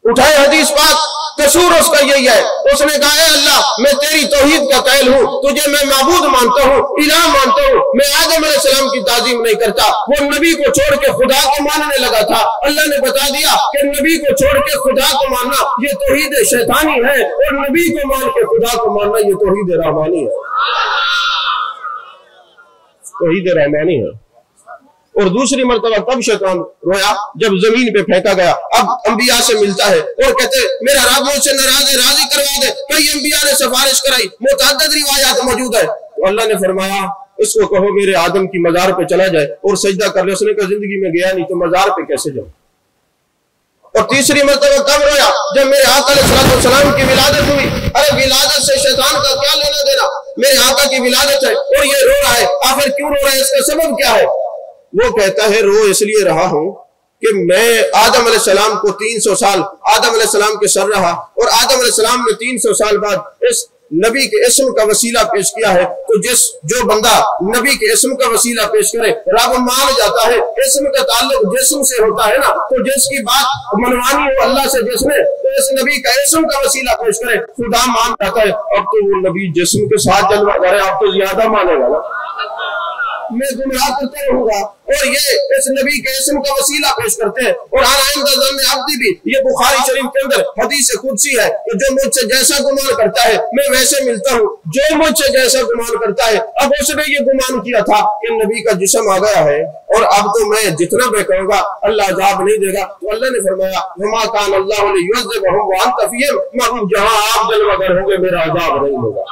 Speaker 1: اٹھائے حدیث پاک، قصور اس کا یہی ہے، اس نے کہا اے اللہ میں تیری توحید کا قائل ہوں، تجھے میں معبود مانتا ہوں، الہ مانتا ہوں، میں آدم علیہ السلام کی تعظیم نہیں کرتا۔ وہ نبی کو چھوڑ کے خدا کو ماننے لگا تھا، اللہ نے بتا دیا کہ نبی کو چھوڑ کے خدا کو ماننا یہ توحید شیطانی ہے، اور نبی کو مان کے خدا کو ماننا یہ توحید رحمانی ہے، توحید رحمانی ہے۔ اور دوسری مرتبہ کب شیطان رویا؟ جب زمین پہ پھینکا گیا۔ اب انبیاء سے ملتا ہے اور کہتے میرا رب مجھ سے ناراض ہے، راضی کروا دے۔ کئی انبیاء نے سفارش کرائی، متعدد روایات موجود ہے، تو اللہ نے فرمایا اس کو کہو میرے آدم کی مزار پہ چلا جائے اور سجدہ کر لے۔ اس نے کہا زندگی میں گیا نہیں تو مزار پہ کیسے جاؤں؟ اور تیسری مرتبہ کب رویا؟ جب میرے آقا علیہ السلام کی ولادت ہوئی۔ ارے ولادت سے شیطان کا کیا لینا دینا؟ میرے آقا کی ولادت ہے اور یہ رو رہا ہے، آخر کیوں رو رہا ہے؟ اس کا سبب کیا ہے؟ وہ کہتا ہے رو اس لیے رہا ہوں کہ میں آدم علیہ السلام کو 300 سال آدم علیہ السلام کے سر رہا، اور آدم علیہ السلام نے 300 سال بعد اس نبی کے اسم کا وسیلہ پیش کیا ہے، تو جو بندہ نبی کے اسم کا وسیلہ پیش کرے رب مان جاتا ہے۔ اسم کا تعلق جسم سے ہوتا ہے نا، تو جس کی بات منوانی ہو اللہ سے جس نے، تو اس نبی کا اسم کا وسیلہ پیش کرے خدا مان جاتا ہے۔ اب تو وہ نبی جسم کے ساتھ جلوہ کرے، اب تو زیادہ مانے گا نا، میں گمراہ کرتے رہوں گا۔ اور یہ اس نبی کے اسم کا وسیلہ پیش کرتے ہیں۔ اور آئندہ ظن عبدی بھی، یہ بخاری شریف کے اندر حدیث قدسی ہے کہ جو مجھ سے جیسا گمان کرتا ہے میں ویسے ملتا ہوں، جو مجھ سے جیسا گمان کرتا ہے۔ اب اس نے یہ گمان کیا تھا کہ نبی کا جسم آ گیا ہے اور اب تو میں جتنا میں کہوں گا اللہ عذاب نہیں دے گا، تو اللہ نے فرمایا وما کان اللہ لیعذبہم وانت فیہم، محبوب جہاں آپ جلوہ گر ہوں گے میرا عذاب نہیں ہوگا،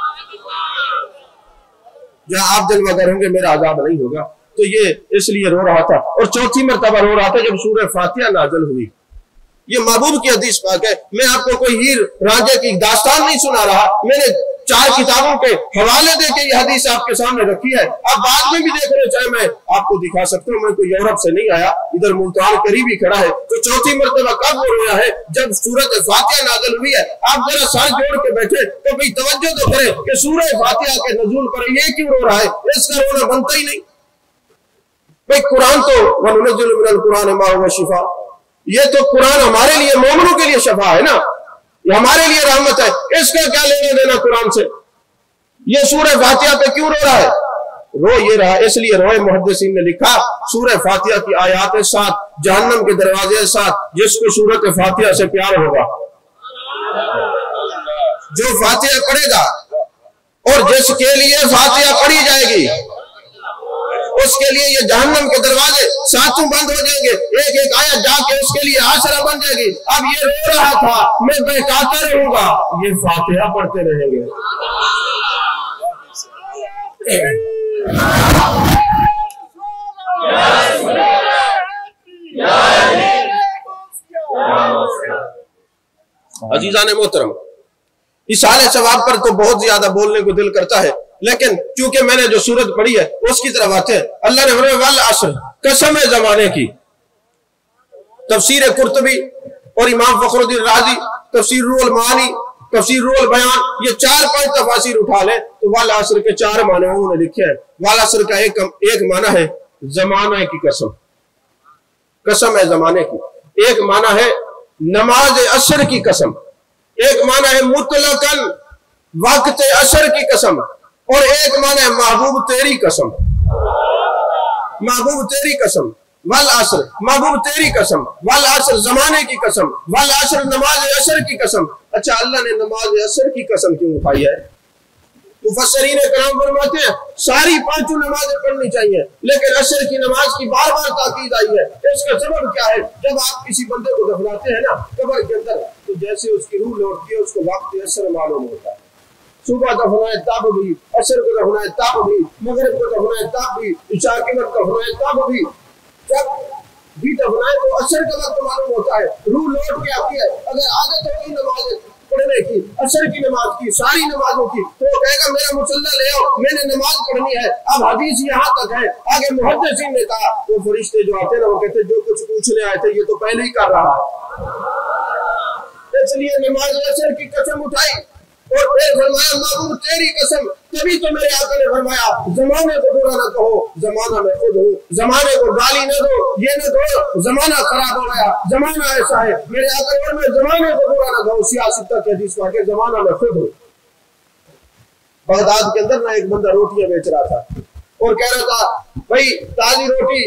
Speaker 1: جہاں آپ جلوہ گر ہوں گے میرا عذاب نہیں ہوگا۔ تو یہ اس لیے رو رہا تھا۔ اور چوتھی مرتبہ رو رہا تھا جب سورہ فاتحہ نازل ہوئی۔ یہ محبوب کی حدیث پاک ہے، میں آپ کو کوئی ہیر رانجھے کی داستان نہیں سنا رہا، میں نے 4 کتابوں کے حوالے دے کے یہ حدیث آپ کے سامنے رکھی ہے، آپ بعد میں بھی دیکھ رہے، چاہے میں آپ کو دکھا سکتا ہوں، میں کوئی یورپ سے نہیں آیا، ادھر ملتان قریب ہی کھڑا ہے۔ تو چوتھی مرتبہ کب ہو رہا ہے؟ جب سورۃ فاتحہ نازل ہوئی ہے۔ آپ ذرا سر جوڑ کے بیٹھے تو بھئی توجہ تو کریں کہ سورہ فاتحہ کے نزول پر یہ کیوں رو رہا ہے؟ اس کا رونا بنتا ہی نہیں۔ بھئی قرآن تو وَنُنَزِّلُ مِنَ الْقُرْآنِ مَا هُوَ شِفَاءٌ، یہ تو قرآن ہمارے لیے مومنوں کے لیے شفا ہے نا، یہ ہمارے لیے رحمت ہے، اس کا کیا لینا دینا قرآن سے؟ یہ سورہ فاتحہ پہ کیوں رو رہا ہے؟ رو یہ رہا اس لیے روئے، محدثین نے لکھا سورہ فاتحہ کی آیات 7 جہنم کے دروازے 7، جس کو سورۃ فاتحہ سے پیار ہوگا، جو فاتحہ پڑھے گا اور جس کے لیے فاتحہ پڑھی جائے گی اس کے لیے یہ جہنم کے دروازے 7 بند ہو جائیں گے، ایک ایک آیت جا کے اس کے لیے آسرا بن جائے گی۔ اب یہ رو رہا تھا میں بہکاتا رہوں گا، یہ فاتحہ پڑھتے رہیں گے۔ अजीजान मोहतरम, इसाले सवाब पर तो बहुत ज्यादा बोलने को दिल करता है, लेकिन चूंकि मैंने जो सूरत पढ़ी है उसकी तरफ आते हैं। अल्लाह ने फरमाया वल असर, कसम है जमाने की। तफसीर कुर्तुबी और इमाम फखरुद्दीन राजी तफसीर रुल मानी, तफसीर रुल बयान, ये 4-5 तफासीर उठा ले तो वल असर के 4 माने उन्होंने लिखे हैं। वल असर का एक माना है जमाने की कसम, कसम है जमाने की। एक माना है नमाज असर की कसम, एक माना है मुतलकन वक्त असर की कसम, और एक माना है महबूब तेरी कसम। महबूब तेरी कसम वल असर, महबूब तेरी कसम वल असर, जमाने की कसम वल असर, नमाज असर की कसम। अच्छा, अल्लाह ने नमाज असर की कसम क्यों उठाई है? मुफस्सरीन कराम फरमाते हैं सारी 5 नमाजें पढ़नी चाहिए, लेकिन असर की नमाज की बार बार ताकीद आई है। इसका सबब क्या है? जब आप किसी बंदे को दफनाते हैं ना कब्र के अंदर, तो जैसे उसकी रूह लौटती है उसको वक्त असर मालूम होता है। सुबह दफनाए तब भी, असर को दफनाए तब भी, मगरिब को दफनाए तब भी, इशा के वक्त दफनाए तब भी, जब भी दफनाए तो असर का वक्त मालूम होता है, रूह लौट के आती है। अगर आदत होगी नमाज पढ़ने की, असर की नमाज की, सारी नमाजों की, तो वो कहेगा मेरा मुसल्ला ले आओ, मैंने नमाज पढ़नी है। अब हदीस यहाँ तक है, आगे मुहद्दिसीन ने कहा, वो फरिश्ते जो आते ना वो कहते जो कुछ पूछने आए थे ये तो पहले ही कर रहा है। इसलिए नमाज असर की कसम उठाई और फिर फरमाया महबूब तेरी कसम। तभी तो मेरे आका ने फरमाया जमाने को बुरा न कहो, जमाना मैं खुद हूँ। जमाने को गाली न दो, ये न दो जमाना खराब हो गया, जमाना ऐसा है। मेरे आका ने फरमाया जमाने को बुरा न कहो, सियासत के हदीस पढ़ के जमाना मैं खुद हूँ। बगदाद के अंदर ना एक बंदा रोटियां बेच रहा था और कह रहा था भाई ताजी रोटी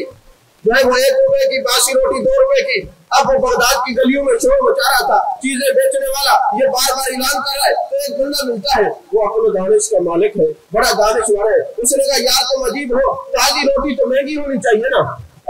Speaker 1: जो है वो 1 रुपए की, बासी रोटी 2 रुपए की। अब वो बगदाद की गलियों में शोर मचा रहा था, चीजें बेचने वाला ये बार बार ऐलान कर रहा है। तो एक बंदा मिलता है, वो अक्ल दानिश का मालिक है, बड़ा दानिशवर है। उसने कहा यार तुम अजीब हो, ताजी रोटी तो महंगी होनी चाहिए ना,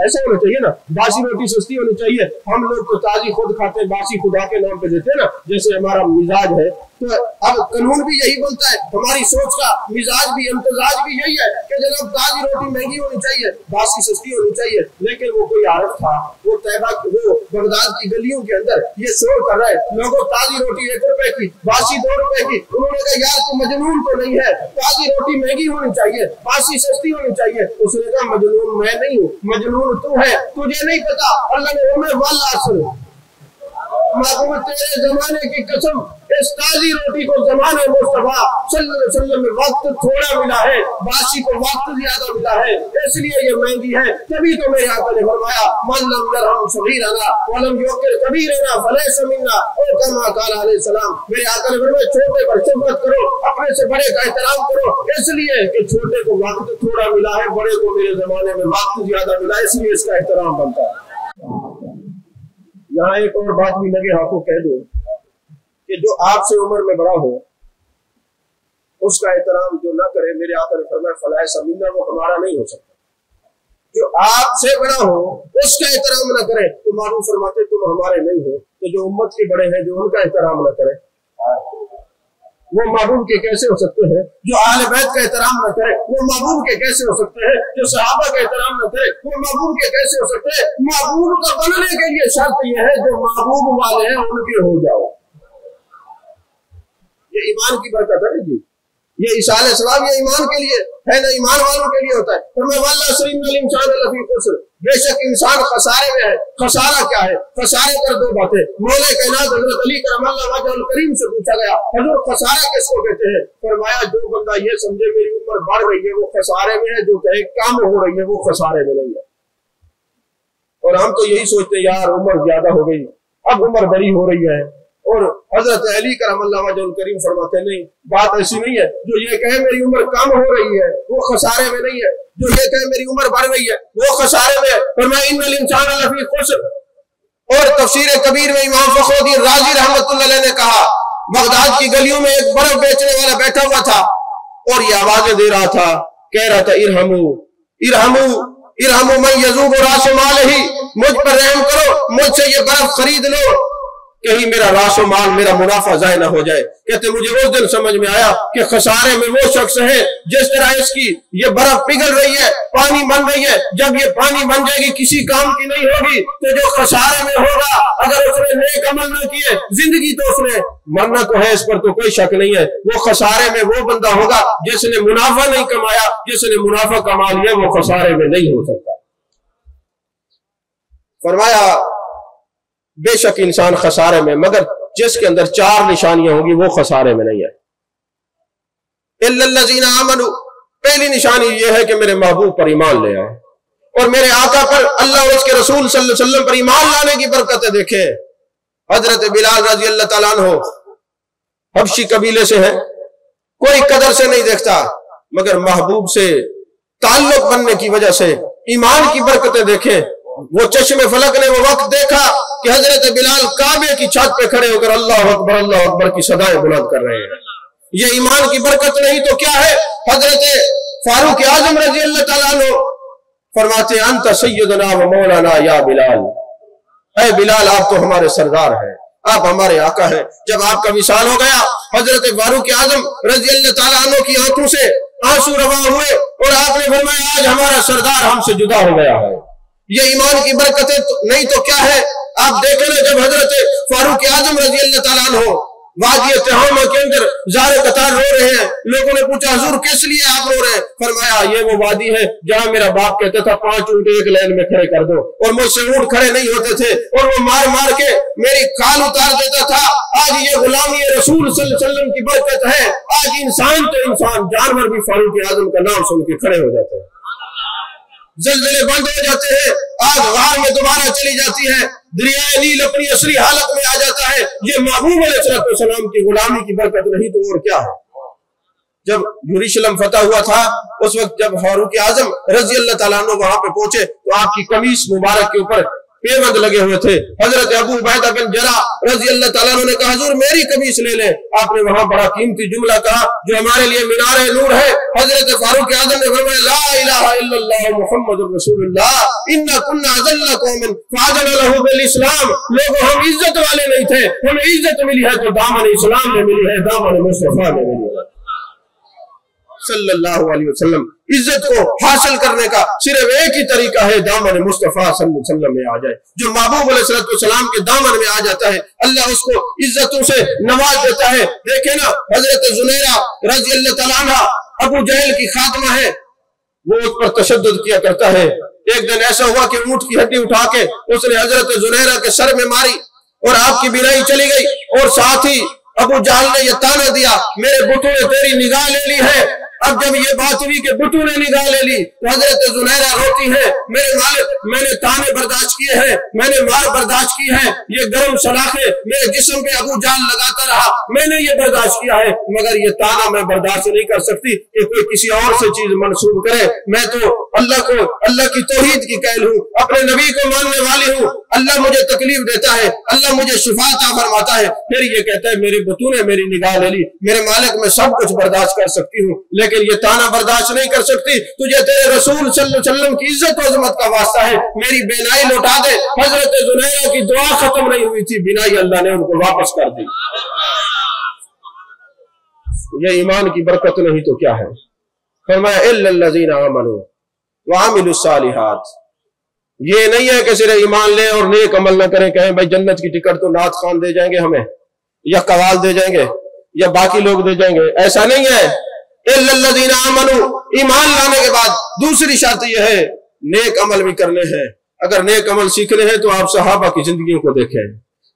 Speaker 1: ऐसा होना चाहिए ना, बासी रोटी सस्ती होनी चाहिए। हम लोग तो ताजी खुद खाते हैं, बासी खुदा के नाम पे देते हैं ना, जैसे हमारा मिजाज है। तो अब कानून भी यही बोलता है, हमारी सोच का मिजाज भी इम्तिजाज भी यही है कि जनाब ताजी रोटी महंगी होनी चाहिए, बासी सस्ती होनी चाहिए। लेकिन वो कोई आरफ था, वो तैबा वो बगदाद की गलियों के अंदर ये शोर कर रहा है, लोगों ताजी रोटी 1 रुपए की, बासी 2 रुपए की। उन्होंने कहा यार तू मजनून तो नहीं है, ताजी रोटी महंगी होनी चाहिए, बासी सस्ती होनी चाहिए। उसने कहा मजनून मैं नहीं हूँ, मजनून तू है, तुझे नहीं पता। अल्लाह ने उन्हें वल असर, महबूब तेरे जमाने की कसम, इस ताजी रोटी को जमाने मुस्तफा सल्लल्लाहु अलैहि वसल्लम में वक्त थोड़ा मिला है, बासी को वक्त ज्यादा मिला है, इसलिए ये महंगी है। तभी तो मेरे आका ने फरमाया मन लम यरहम सगीरना वलम युकिर कबीरना फलैसा मिन्ना, और कमा क़ाल अलैहि सलाम। मेरे आका ने फरमाया छोटे पर शफ़क़त करो, अपने से बड़े का एहतराम करो, इसलिए कि छोटे को वक्त थोड़ा मिला है, बड़े को मेरे जमाने में वक्त ज्यादा मिला है, इसलिए इसका एहतराम बनता है। यहाँ एक और बात भी लगे हाथों कह दो कि जो आपसे उम्र में बड़ा हो उसका एहतराम जो ना करे, मेरे आका ने फरमाया फलाह समीना, वो हमारा नहीं हो सकता। जो आपसे बड़ा हो उसका एहतराम ना करे तो मालूम फरमाते तुम हमारे नहीं हो। तो जो उम्मत के बड़े हैं जो उनका एहतराम ना करे वो महबूब के कैसे हो सकते हैं? जो अहले बैत का एहतराम न करे वो महबूब के कैसे हो सकते हैं? जो सहाबा का एहतराम न करे वो महबूब के कैसे हो सकते हैं? महबूब का बनने के लिए शर्त यह है जो महबूब वाले हैं उनके हो जाओ। ये ईमान की बरकत है जी, ये इसाले सवाब ये ईमान के लिए है ना, ईमान वालों के लिए होता है। बेशक इंसान खसारे में है। खसारा क्या है? खसारे पर 2 बातें। मौला कायनात हजरत अली करमल्लाहु वजहुल करीम से पूछा गया हुजूर खसारा किसको कहते हैं? फरमाया जो बंदा ये समझे मेरी उम्र बढ़ रही है वो खसारे में है, जो कहे कम हो रही है वो खसारे में नहीं है। और हम तो यही सोचते हैं यार उम्र ज्यादा हो गई, अब उम्र बड़ी हो रही है। और हजरत अली करमल्लाहु वजहुल करीम फरमाते नहीं, बात ऐसी नहीं है। जो ये कहे मेरी उम्र कम हो रही है वो खसारे में नहीं है, जो ये कहे मेरी उम्र बढ़ रही है वो खसारे में है। फरमाया इन्नल इंसान लफी खुस्र। और तफसीर कबीर में इमाम फखरुद्दीन राजी रहमतुल्लाह अलैह ने कहा बगदाद की गलियों में एक बर्फ बेचने वाला बैठा हुआ था और ये आवाजें दे रहा था, कह रहा था इरहमू इरहमू इरहमू मैं यजूब रास मालही, मुझ पर रहम करो, मुझसे ये बर्फ खरीद लो। کہیں میرا راس و مال میرا منافع ضائع نہ ہو جائے۔ کہتے مجھے اس دن سمجھ میں آیا کہ خسارے میں وہ شخص ہے جس طرح اس کی یہ برف پگھل رہی ہے، پانی بن رہی ہے، جب یہ پانی بن جائے گی کسی کام کی نہیں ہوگی، تو جو خسارے میں ہوگا اگر اس نے نیک عمل نہ کیے، زندگی تو اس نے مرنا تو ہے، اس پر تو کوئی شک نہیں ہے، وہ خسارے میں وہ بندہ ہوگا جس نے منافع نہیں کمایا، جس نے منافع کما لیا وہ خسارے میں نہیں ہو سکتا۔ فرمایا بے شک انسان خسارے میں، مگر جس کے اندر 4 نشانیاں ہوں گی وہ خسارے میں نہیں ہے۔ الا الذین آمنوا، پہلی نشانی یہ ہے کہ میرے محبوب پر ایمان لے آئے اور میرے آقا پر، اللہ اور اس کے رسول صلی اللہ علیہ وسلم پر ایمان لانے کی برکتیں دیکھیں۔ حضرت بلال رضی اللہ تعالیٰ عنہ حبشی قبیلے سے ہیں، کوئی قدر سے نہیں دیکھتا، مگر محبوب سے تعلق بننے کی وجہ سے ایمان کی برکتیں دیکھیں۔ وہ چشم فلک نے وہ وقت دیکھا کہ حضرت بلال کعبے کی چھت پہ کھڑے ہو کر اللہ اکبر کی صدائیں بلند کر رہے ہیں۔ یہ ایمان کی برکت نہیں تو کیا ہے؟ حضرت فاروق اعظم رضی اللہ تعالیٰ عنہ فرماتے ہیں انت سیدنا و مولانا یا بلال، اے بلال آپ تو ہمارے سردار ہیں، آپ ہمارے آقا ہیں۔ جب آپ کا وصال ہو گیا حضرت فاروق اعظم رضی اللہ تعالیٰ عنہ کی آنکھوں سے آنسو رواں ہوئے اور آپ نے فرمایا آج ہمارا سردار ہم سے جدا ہو گیا ہے۔ یہ ایمان کی برکتیں نہیں تو کیا ہے؟ آپ دیکھیں نا، جب حضرت فاروق اعظم رضی اللہ تعالیٰ عنہ وادی تہامہ کے اندر زار قطار رو رہے ہیں، لوگوں نے پوچھا حضور کس لیے آپ رو رہے ہیں؟ فرمایا یہ وہ وادی ہے جہاں میرا باپ کہتا تھا 5 اونٹ ایک لائن میں کھڑے کر دو، اور مجھ سے اونٹ کھڑے نہیں ہوتے تھے اور وہ مار مار کے میری کھال اتار دیتا تھا۔ آج یہ غلامی رسول صلی اللہ علیہ وسلم کی برکت ہے، آج انسان تو انسان، جانور بھی فاروق اعظم کا نام سن کے کھڑے ہو جاتے ہیں، زلزلے بند ہو جاتے ہیں، آگ غار میں دوبارہ چلی جاتی ہے، دریائے نیل اپنی اصلی حالت میں آ جاتا ہے۔ یہ محبوب علیہ السلام کی غلامی کی برکت نہیں تو اور کیا ہے؟ جب یروشلم فتح ہوا تھا اس وقت جب فاروق اعظم رضی اللہ تعالیٰ عنہ وہاں پہ پہنچے تو آپ کی قمیص مبارک کے اوپر پیوند لگے ہوئے تھے۔ حضرت ابو عبیدہ بن جراح رضی اللہ تعالیٰ عنہ نے کہا حضور میری قمیص لے لیں۔ آپ نے وہاں بڑا قیمتی جملہ کہا جو ہمارے لیے مینار نور ہے۔ حضرت فاروق اعظم نے فرمایا لا الہ الا اللہ محمد رسول اللہ انا کنا اذل قوم فاذن له بالاسلام، لوگوں ہم عزت والے نہیں تھے، ہمیں عزت ملی ہے تو دامن اسلام میں ملی ہے، دامن مصطفیٰ میں ملی ہے صلی اللہ علیہ وسلم۔ عزت کو حاصل کرنے کا صرف ایک ہی طریقہ ہے، دامن مصطفیٰ صلی اللہ علیہ وسلم میں آ جائے۔ جو محبوب علیہ السلام کے دامن میں آ جاتا ہے اللہ اس کو عزتوں سے نواز دیتا ہے۔ دیکھیں نا حضرت زنیرہ رضی اللہ تعالیٰ عنہ ابو جہل کی خاتمہ ہے، وہ اس پر تشدد کیا کرتا ہے۔ ایک دن ایسا ہوا کہ اونٹ کی ہڈی اٹھا کے اس نے حضرت زنیرہ کے سر میں ماری اور آپ کی بینائی چلی گئی، اور ساتھ ہی ابو جہل نے یہ تانا دیا میرے بتوں نے تیری نگاہ لے لی ہے۔ اب جب یہ بات ہوئی کہ بتوں نے نگاہ لے لی تو حضرت زنیرہ روتی ہے میرے مالک میں نے تانے برداشت کیے ہیں، میں نے مار برداشت کی ہے، یہ گرم سلاخیں میرے جسم پہ ابو جہل لگاتا رہا، میں نے یہ برداشت کیا ہے، مگر یہ تانا میں برداشت نہیں کر سکتی کہ کوئی کسی اور سے چیز منسوب کرے۔ میں تو اللہ کی توحید کی قائل ہوں، اپنے نبی کو ماننے والی ہوں، اللہ مجھے تکلیف دیتا ہے، اللہ مجھے شفا عطا فرماتا ہے، پھر یہ کہتا ہے میرے بتوں نے میری نگاہ لے لی، میرے مالک میں سب کچھ برداشت کر سکتی ہوں لیکن یہ تانا برداشت نہیں کر سکتی، تجھے تیرے رسول صلی اللہ علیہ وسلم کی عزت و عظمت کا واسطہ ہے، میری بینائی لوٹا دے۔ حضرت زنیرہ کی دعا ختم نہیں ہوئی تھی، بینائی اللہ نے ان کو واپس کر دی۔ یہ ایمان کی برکت نہیں تو کیا ہے؟ فرمایا الا الذین آمنوا وعملوا الصالحات، یہ نہیں ہے کہ صرف ایمان لیں اور نیک عمل نہ کریں، کہیں بھائی جنت کی ٹکٹ تو نعت خان دے جائیں گے ہمیں، یا قوال دے جائیں گے، یا باقی لوگ دے جائیں گے، ایسا نہیں ہے۔ الا الذین آمنوا، ایمان لانے کے بعد دوسری شرط یہ ہے نیک عمل بھی کرنے ہیں۔ اگر نیک عمل سیکھنے ہیں تو آپ صحابہ کی زندگیوں کو دیکھیں،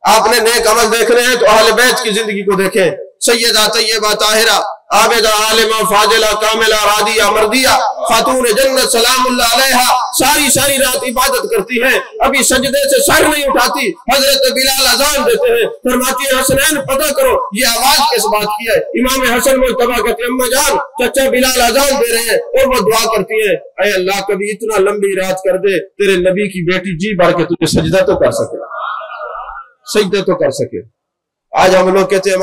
Speaker 1: آپ نے نیک عمل دیکھنے ہیں تو اہل بیت کی زندگی کو دیکھیں۔ سیدہ طیبہ طاہرہ عابدہ عالمہ فاضلہ کاملہ رادیہ مردیہ خاتون جنت سلام اللہ علیہا ساری رات عبادت کرتی ہیں، ابھی سجدے سے سر نہیں اٹھاتی۔ حضرت بلال اذان دیتے ہیں، فرماتی ہیں حسنین پتہ کرو یہ آواز کس بات کی ہے؟ امام حسن مجتبیٰ کہتے ہیں اماں جان چچا بلال اذان دے رہے ہیں، اور وہ دعا کرتی ہیں اے اللہ کبھی اتنا لمبی رات کر دے تیرے نبی کی بیٹی جی بھر کے تجھے سجدہ تو کر سکے، سجدہ تو کر سکے۔ آج ہم لوگ کہتے ہیں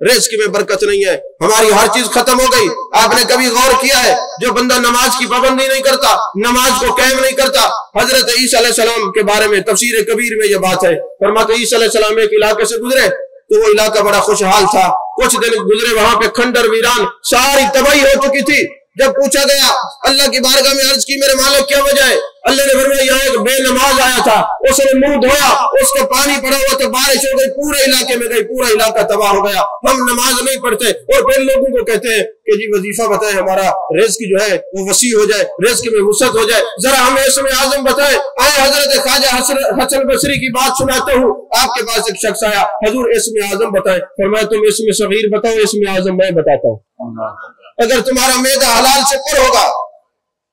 Speaker 1: रिज़्क़ में बरकत नहीं है, हमारी हर चीज खत्म हो गई। आपने कभी गौर किया है, जो बंदा नमाज की पाबंदी नहीं करता, नमाज को कायम नहीं करता। हजरत ईसा अलैहिस्सलाम के बारे में तफसीर कबीर में यह बात है, फरमाते ईसा अलैहिस्सलाम एक इलाके से गुजरे तो वो इलाका बड़ा खुशहाल था। कुछ दिन गुजरे, वहां पे खंडर वीरान सारी तबाही हो चुकी थी। जब पूछा गया, अल्लाह की बारगाह में अर्ज की, मेरे मालिक क्या वजह है? अल्लाह ने फरमाया, यहाँ एक बेनमाज आया था, उसने मुंह धोया, उसका पानी पड़ा हुआ तो बारिश हो गई, पूरे इलाके में गई, पूरा इलाका तबाह हो गया। हम नमाज नहीं पढ़ते और फिर लोगों को कहते हैं कि जी वजीफा बताए, हमारा रिज़्क़ जो है वो वसी हो जाए, रिज़्क़ में वसअत हो जाए, जरा हमें इसमें आजम बताए। आए हजरत ख्वाजा हसन बसरी की बात सुनाता हूँ। आपके पास एक शख्स आया, हुजूर इसमें आजम बताए। फरमाया, तुम इसमें सगीर बताओ, इसमें आजम मैं बताता हूँ। अगर तुम्हारा मैदा हलाल से पर होगा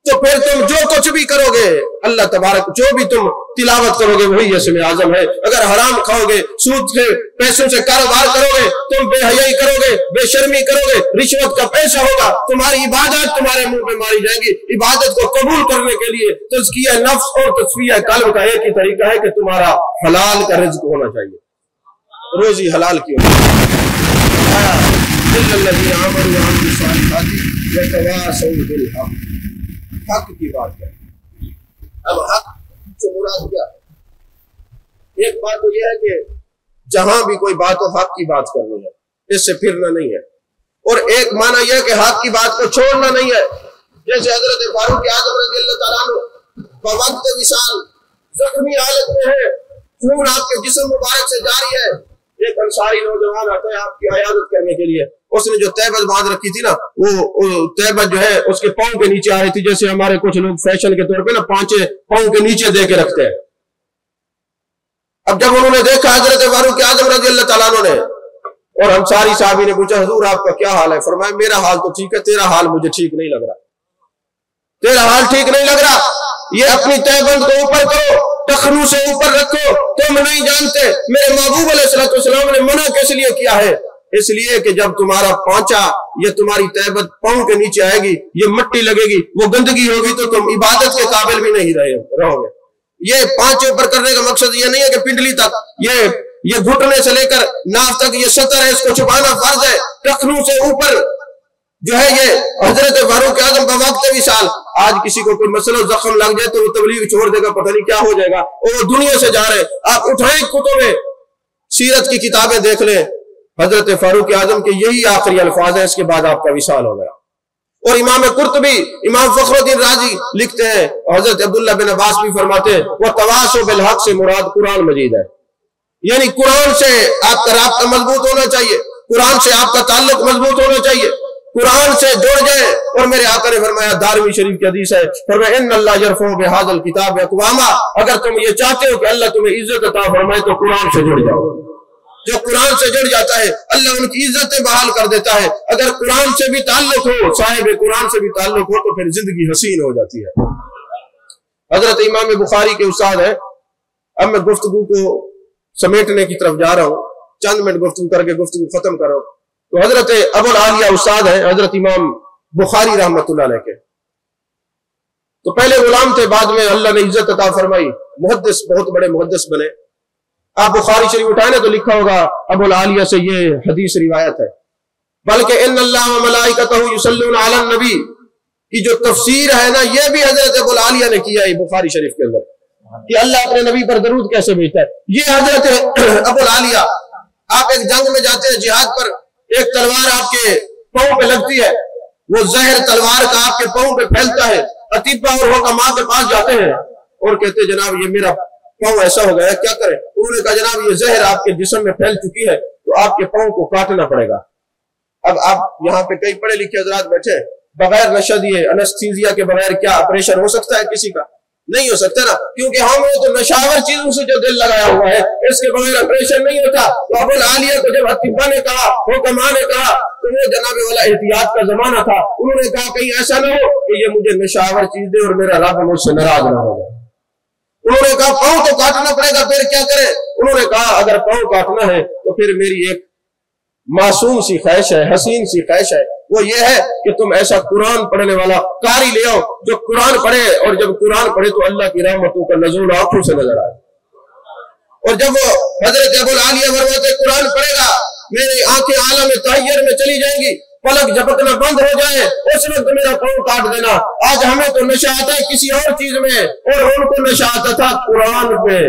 Speaker 1: तो फिर तुम जो कुछ भी करोगे, अल्लाह तबारक जो भी तुम तिलावत करोगे वही इसमें आजम है। अगर हराम खाओगे, सूद से पैसों से कारोबार करोगे, तुम बेहयाई करोगे, बेशर्मी करोगे, रिश्वत का पैसा होगा, तुम्हारी इबादत तुम्हारे मुंह में मारी जाएगी। इबादत को कबूल करने के लिए तज़किया नफ्स और तस्फिया कल्ब का एक ही तरीका है कि तुम्हारा हलाल का रिज़्क़ होना चाहिए, रोजी हलाल की होनी चाहिए। हक की बात है। अब हक से मुराद क्या है? एक बात तो यह है कि जहां भी कोई बात हो हक की बात करनी है, इससे फिरना नहीं है। और एक माना यह कि हक की बात को छोड़ना नहीं है। जैसे हजरत फारूक आज़म रज़ियल्लाहु ताला अन्हु वक्त विशाल जख्मी हालत में है, खून आपके जिस्म मुबारक से जारी है। एक अंसारी नौजवान आता है आपकी इयादत करने के लिए। उसने जो तहबत बांध रखी थी ना, वो तहबत जो है उसके पांव के नीचे आ रही थी, जैसे हमारे कुछ लोग फैशन के तौर पे ना पांचे पांव के नीचे दे के रखते हैं। अब जब उन्होंने देखा हजरत फारूक आज़म रज़ियल्लाहु ताला अन्हु ने, और अंसारी साहबी ने पूछा, हुजूर आपका क्या हाल है? फरमाया, मेरा हाल तो ठीक है, तेरा हाल मुझे ठीक नहीं लग रहा, तेरा हाल ठीक नहीं लग रहा। ये अपनी तहबंद को ऊपर करो, टखनू से ऊपर रखो। तुम नहीं जानते मेरे महबूब अलैहिस्सलाम ने मना किस लिए किया है? इसलिए कि जब तुम्हारा पांचा या तुम्हारी तहबत पांव के नीचे आएगी, ये मिट्टी लगेगी, वो गंदगी होगी, तो तुम इबादत के काबिल भी नहीं रहोगे। ये पांचे ऊपर करने का मकसद ये नहीं है कि पिंडली तक, ये घुटने से लेकर नाफ तक ये सतर है, इसको छुपाना फर्ज है। टखनू से ऊपर जो है ये हजरत फारूक आज़म का वक्त विशाल। आज किसी को कोई मसला जख्म लग जाए तो वो तबलीग छोड़ देगा, पता नहीं क्या हो जाएगा, वो दुनिया से जा रहे। आप उठाएं कुतुब सीरत की किताबें देख लें, हजरत फारूक आज़म के यही आखिरी अल्फाज है, इसके बाद आपका विशाल हो गया। और इमाम कुर्तुबी, इमाम फखरुद्दीन राजी लिखते हैं, हजरत अब्दुल्लाह बिन अब्बास भी फरमाते हैं, वह तवासो बिल हक से मुराद कुरान मजीद है। यानी कुरान से आपका राब्ता मजबूत होना चाहिए, कुरान से आपका ताल्लुक मजबूत होना चाहिए, कुरान से जुड़ जाए। और मेरे आका ने फरमाया, दारमी शरीफ की हदीस है, फरमाया इन्नल्लाह यरफउ बिहाज़ल किताब अक़वामा, अगर तुम ये चाहते हो कि अल्लाह तुम्हें इज्जत अता फरमाए तो कुरान से जुड़ जाओ। जो कुरान से जुड़ जाता है अल्लाह उनकी इज्जतें बहाल कर देता है। अगर कुरान से भी ताल्लुक हो, साहिब कुरान से भी ताल्लुक हो, तो फिर जिंदगी हसीन हो जाती है। हजरत इमाम बुखारी के उस्ताद है। अब मैं गुफ्तगू को समेटने की तरफ जा रहा हूँ, चंद मिनट गुफ्तगू करके गुफ्तगू खत्म कर रहा हूँ। तो हजरत अबुल आलिया उस्ताद है हजरत इमाम बुखारी रहमतुल्लाह अलैह के। तो पहले गुलाम थे, बाद में अल्लाह ने इज्जत अता फरमाई, मुहद्दिस, बहुत बड़े मुहद्दिस बने। आप बुखारी शरीफ उठाए ना तो लिखा होगा अबुल आलिया से ये हदीस रिवायत है। बल्कि इन्नल्लाह व मलाइकतहु युसल्लूना अलन नबी की जो तफसीर है ना, ये भी हजरत अबुल आलिया ने किया है बुखारी शरीफ के अंदर, कि अल्लाह अपने नबी पर दरूद कैसे भेजता है। ये हजरत अबुल आलिया, आप एक जंग में जाते हैं, जिहाद पर, एक तलवार आपके पांव पे लगती है, वो जहर तलवार का आपके पांव पे फैलता है। अतीबा और हुक्मा के पास जाते हैं और कहते हैं, जनाब ये मेरा पांव ऐसा हो गया, क्या करें? उन्होंने कहा, जनाब ये जहर आपके जिस्म में फैल चुकी है, तो आपके पांव को काटना पड़ेगा। अब आप यहाँ पे कई पढ़े लिखे हजरात बैठे, बगैर नशा दिए, एनेस्थीसिया के बगैर क्या ऑपरेशन हो सकता है किसी का? नहीं हो सकता ना, क्योंकि हमने तो नशावर चीजों से जो दिल लगाया हुआ है, इसके बगैर ऑपरेशन नहीं होता। तो अबुल आलिया को जब अतीबा ने कहा, हुक्मा ने कहा, तो वो जनाबे वाला एहतियात का जमाना था, उन्होंने कहा कहीं ऐसा ना हो कि ये मुझे नशावर चीज दे और मेरा रब मुझसे नाराज ना हो जाए। उन्होंने कहा पांव तो काटना पड़ेगा, फिर क्या करें? उन्होंने कहा अगर पांव काटना है तो फिर मेरी एक मासूम सी ख्वाहिश है, हसीन सी ख्वाहिश है, वो ये है कि तुम ऐसा कुरान पढ़ने वाला कारी ले आओ जो कुरान पढ़े, और जब कुरान पढ़े तो अल्लाह की रहमतों का नज़ूल आंखों से नजर आए। और जब वो हजरत अबुल आलिया फरमाते कुरान पढ़ेगा मेरी आंखें आलम तहय्यर में चली जाएंगी, पलक झपकना बंद हो जाए, उस वक्त मेरा पाँव काट देना। आज हमें तो नशा आता है किसी और चीज में, और उनको नशा आता था कुरान पे।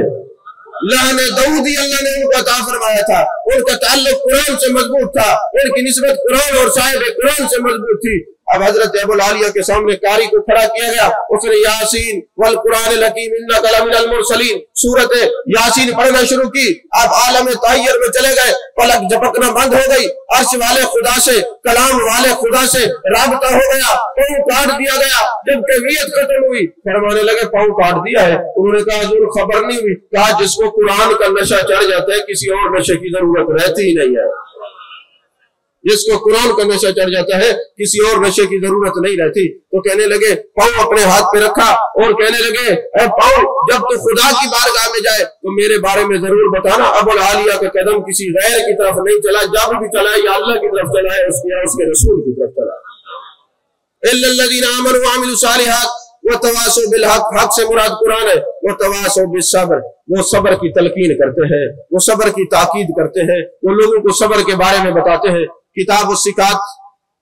Speaker 1: लाने दाऊदी अल्लाह ने उनको अता फरमाया था, उनका ताल्लुक कुरान से मजबूत था, उनकी निस्बत कुरान और साहिब कुरान से मजबूत थी। अब हजरत अबुल आलिया के सामने कारी को खड़ा किया गया, उसने यासीन वल कुरानिल हकीम इन्नका लमिनल मुरसलीन सूरत यासीन पढ़ना शुरू की। अब आलम तहय्यर में चले गए, पलक झपकना बंद हो गई, अर्श वाले खुदा से, कलाम वाले खुदा से राबता हो गया, पाँव काट दिया गया। जब कैफियत खत्म हुई, फरमाने लगे पाँव काट दिया है। उन्होंने कहा हुजूर खबर नहीं हुई। कहा जिसको कुरान का नशा चढ़ जाता है किसी और नशे की जरूरत रहती ही नहीं है। जिसको कुरान का नशा चढ़ जाता है किसी और नशे की जरूरत नहीं रहती। तो कहने लगे, पाँव अपने हाथ पे रखा और कहने लगे, ए पाँव जब तो खुदा की बारगाह में जाए तो मेरे बारे में जरूर बताना। अबुल आलिया का कदम किसी गैर की तरफ नहीं चला, जब भी चला या अल्लाह की तरफ चला है, उसके रसूल की तरफ चला। इल्लल्लज़ीना आमनू व अमिलू सालिहात व तवासौ बिल हक, हक से मुराद कुरान है, वो तवासौ बिस सब्र, वो सब्र की तलकीन करते हैं, वो सब्र की ताकीद करते हैं, वो लोगों को सब्र के बारे में बताते हैं। किताब उस्सिकात,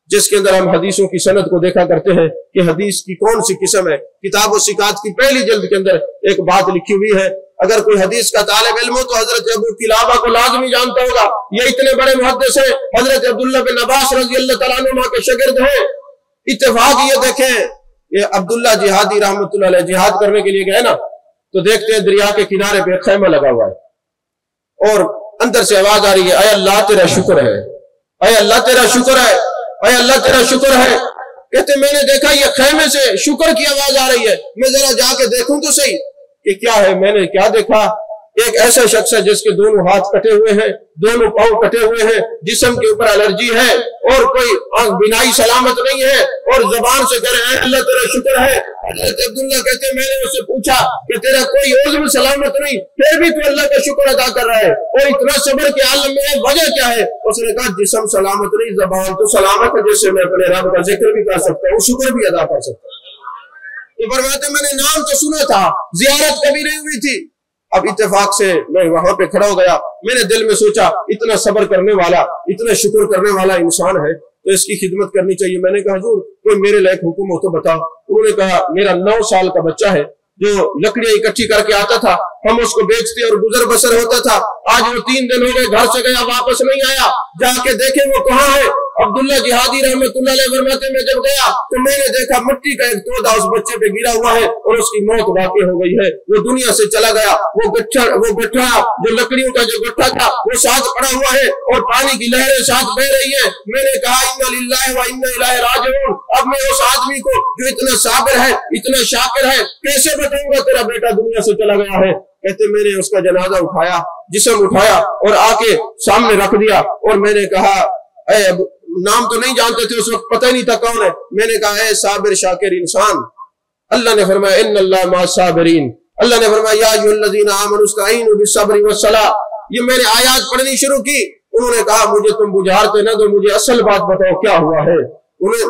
Speaker 1: जिसके अंदर हम हदीसों की सनद को देखा करते हैं कि हदीस की कौन सी किस्म है। किताब उस्सिकात की पहली जल्द के अंदर एक बात लिखी हुई है, अगर कोई हदीस का तालिब इल्म हो तो हजरत अबू किलाबा को लाजमी जानता होगा। ये इतने बड़े मुहद्दिस हैं, हजरत अब्दुल्लाह बिन अब्बास रज़ियल्लाहु तआला अन्हुमा के शागिर्द हैं। इत्तेफाक ये देखें, ये अब्दुल्ला जिहादी रहमतुल्लाह अलैह जिहाद करने के लिए गए ना, तो देखते हैं दरिया के किनारे पे खैमा लगा हुआ है और अंदर से आवाज आ रही है, अय अल्लाह तेरा शुक्र है, अय अल्लाह तेरा शुक्र है, अय अल्लाह तेरा शुक्र है। कहते मैंने देखा ये खैमे से शुक्र की आवाज आ रही है, मैं जरा जाके देखूं तो सही कि क्या है। मैंने क्या देखा, एक ऐसा शख्स है जिसके दोनों हाथ कटे हुए हैं, दोनों पांव कटे हुए हैं, जिस्म के ऊपर एलर्जी है और कोई बिनाई सलामत नहीं है और जबान से कह रहे हैं अल्लाह तेरा शुक्र है। हज़रत अब्दुल्ला कहते मैंने उससे पूछा कि तेरा कोई उज़्व सलामत नहीं, फिर भी तू अल्लाह का शुक्र अदा कर रहा है और इतना सब्र के आलम में है, वजह क्या है? उसने कहा जिस्म सलामत नहीं, जबान तो सलामत है, जिससे मैं अपने रब का जिक्र भी कर सकता हूँ, शुक्र भी अदा कर सकता हूँ। तो फरमाते मैंने नाम तो सुना था, जियारत कभी नहीं हुई थी। अब इत्तेफाक से मैं वहां पे खड़ा हो गया, मैंने दिल में सोचा इतना सब्र करने वाला, इतना शुक्र करने वाला इंसान है तो इसकी खिदमत करनी चाहिए। मैंने कहा हुजूर कोई मेरे लायक हुक्म हो तो बताओ। उन्होंने कहा मेरा 9 साल का बच्चा है जो लकड़ियां इकट्ठी करके आता था, हम उसको बेचते और गुजर बसर होता था। आज वो 3 दिन हो गए घर से गया, वापस नहीं आया, जाके देखे वो कहाँ है। अब्दुल्ला जिहादी रहमतुल्लाह अलैह फरमाते मैं जब गया तो मैंने देखा मिट्टी का एक तोदा उस बच्चे पे गिरा हुआ है और उसकी मौत वाक़ई हो गई है, वो दुनिया से चला गया। वो गट्ठा जो लकड़ियों का जो गट्ठा था वो साथ पड़ा हुआ है और पानी की लहरें साथ बह रही है। मैंने कहा इन्ना लिल्लाहि व इन्ना इलैहि राजिऊन। अब मैं उस आदमी को जो इतना साबिर है, इतना शाकिर है, कैसे बताऊंगा तेरा बेटा दुनिया से चला गया है। कहते मैंने उसका जनाजा उठाया, जिस्म उठाया और आके सामने रख दिया और मैंने कहा नाम तो नहीं जानते थे उस वक्त, पता ही नहीं था कौन है। मैंने कहा है साबिर शाकिर इंसान। अल्लाह ने फरमाया इन्नल्लाह मअस साबिरीन। अल्लाह ने फरमाया या अय्युहल्लज़ीना आमनू इस्तईनू बिस्सब्रि वस्सलाह। ये मैंने आयत पढ़नी शुरू की। उन्होंने कहा मुझे तुम बुझारते ना तो मुझे असल बात बताओ क्या हुआ है।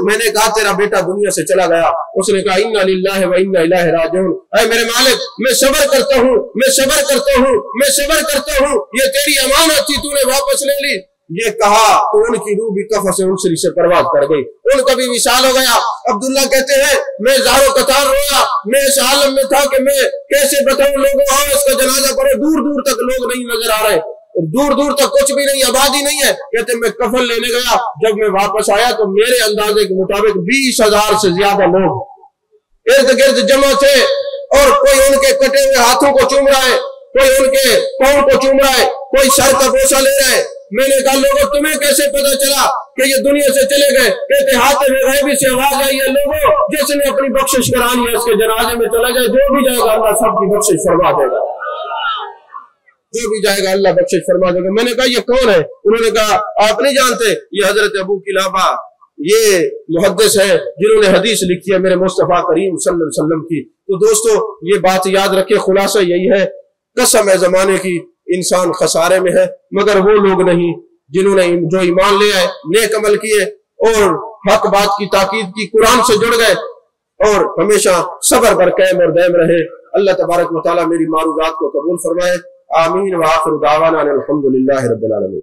Speaker 1: मैंने कहा तेरा बेटा दुनिया से चला गया। उसने कहा इन्ना लिल्लाहि व इन्ना इलैहि राजिऊन। ऐ मेरे मालिक मैं सब्र करता हूँ, मैं सब्र करता हूँ, मैं सब्र करता हूँ, ये तेरी अमानत थी, तूने वापस ले ली। ये कहा तो उनकी रूह भी कफ से उनसरी से परवाज कर गई, उनका भी विशाल हो गया। अब्दुल्ला कहते हैं मैं ज़ारो कतार रोया, मैं इस आलम में था कि मैं कैसे बताऊं लोगों आओ इसका जनाजा पढ़ो। दूर दूर तक लोग नहीं नजर आ रहे, दूर दूर तक कुछ भी नहीं, आबादी नहीं है। कहते मैं कफन लेने गया, जब मैं वापस आया तो मेरे अंदाजे के मुताबिक 20,000 से ज्यादा लोग इर्द गिर्द जमा थे और कोई उनके कटे हुए हाथों को चूम रहा है, कोई उनके पांव को चूम रहा है, कोई सर का बोसा ले रहा है। मैंने कहा लोगों तुम्हें कैसे पता चला कि ये दुनिया से चले गए? कहते हाथ में गैबी से आवाज आई है लोगों जिसने अपनी बख्शिश करानी है उसके जनाजे में चला जाए, जो भी जाएगा अल्लाह सबकी बख्शिश फरमा देगा, जो भी जाएगा अल्लाह बख्शिश फरमा देगा। मैंने कहा ये कौन है? उन्होंने कहा आप नहीं जानते, ये हजरत अबू किलाबा, ये मुहद्दिस है जिन्होंने हदीस लिखी है मेरे मुस्तफा करीम सल्लल्लाहु अलैहि वसल्लम की। तो दोस्तों ये बात याद रखे, खुलासा यही है, कसम है जमाने की इंसान खसारे में है, मगर वो लोग नहीं जिन्होंने जो ईमान ले आए, नेक अमल किए और हक बात की ताकीद की, कुरान से जुड़ गए और हमेशा सब्र पर कायम और दायम रहे। अल्लाह तबारक व तआला मेरी मारूजात को कबूल फरमाए। आमीन व आखिर दावाना अनिल हम्दुलिल्लाहि रब्बिल आलमीन।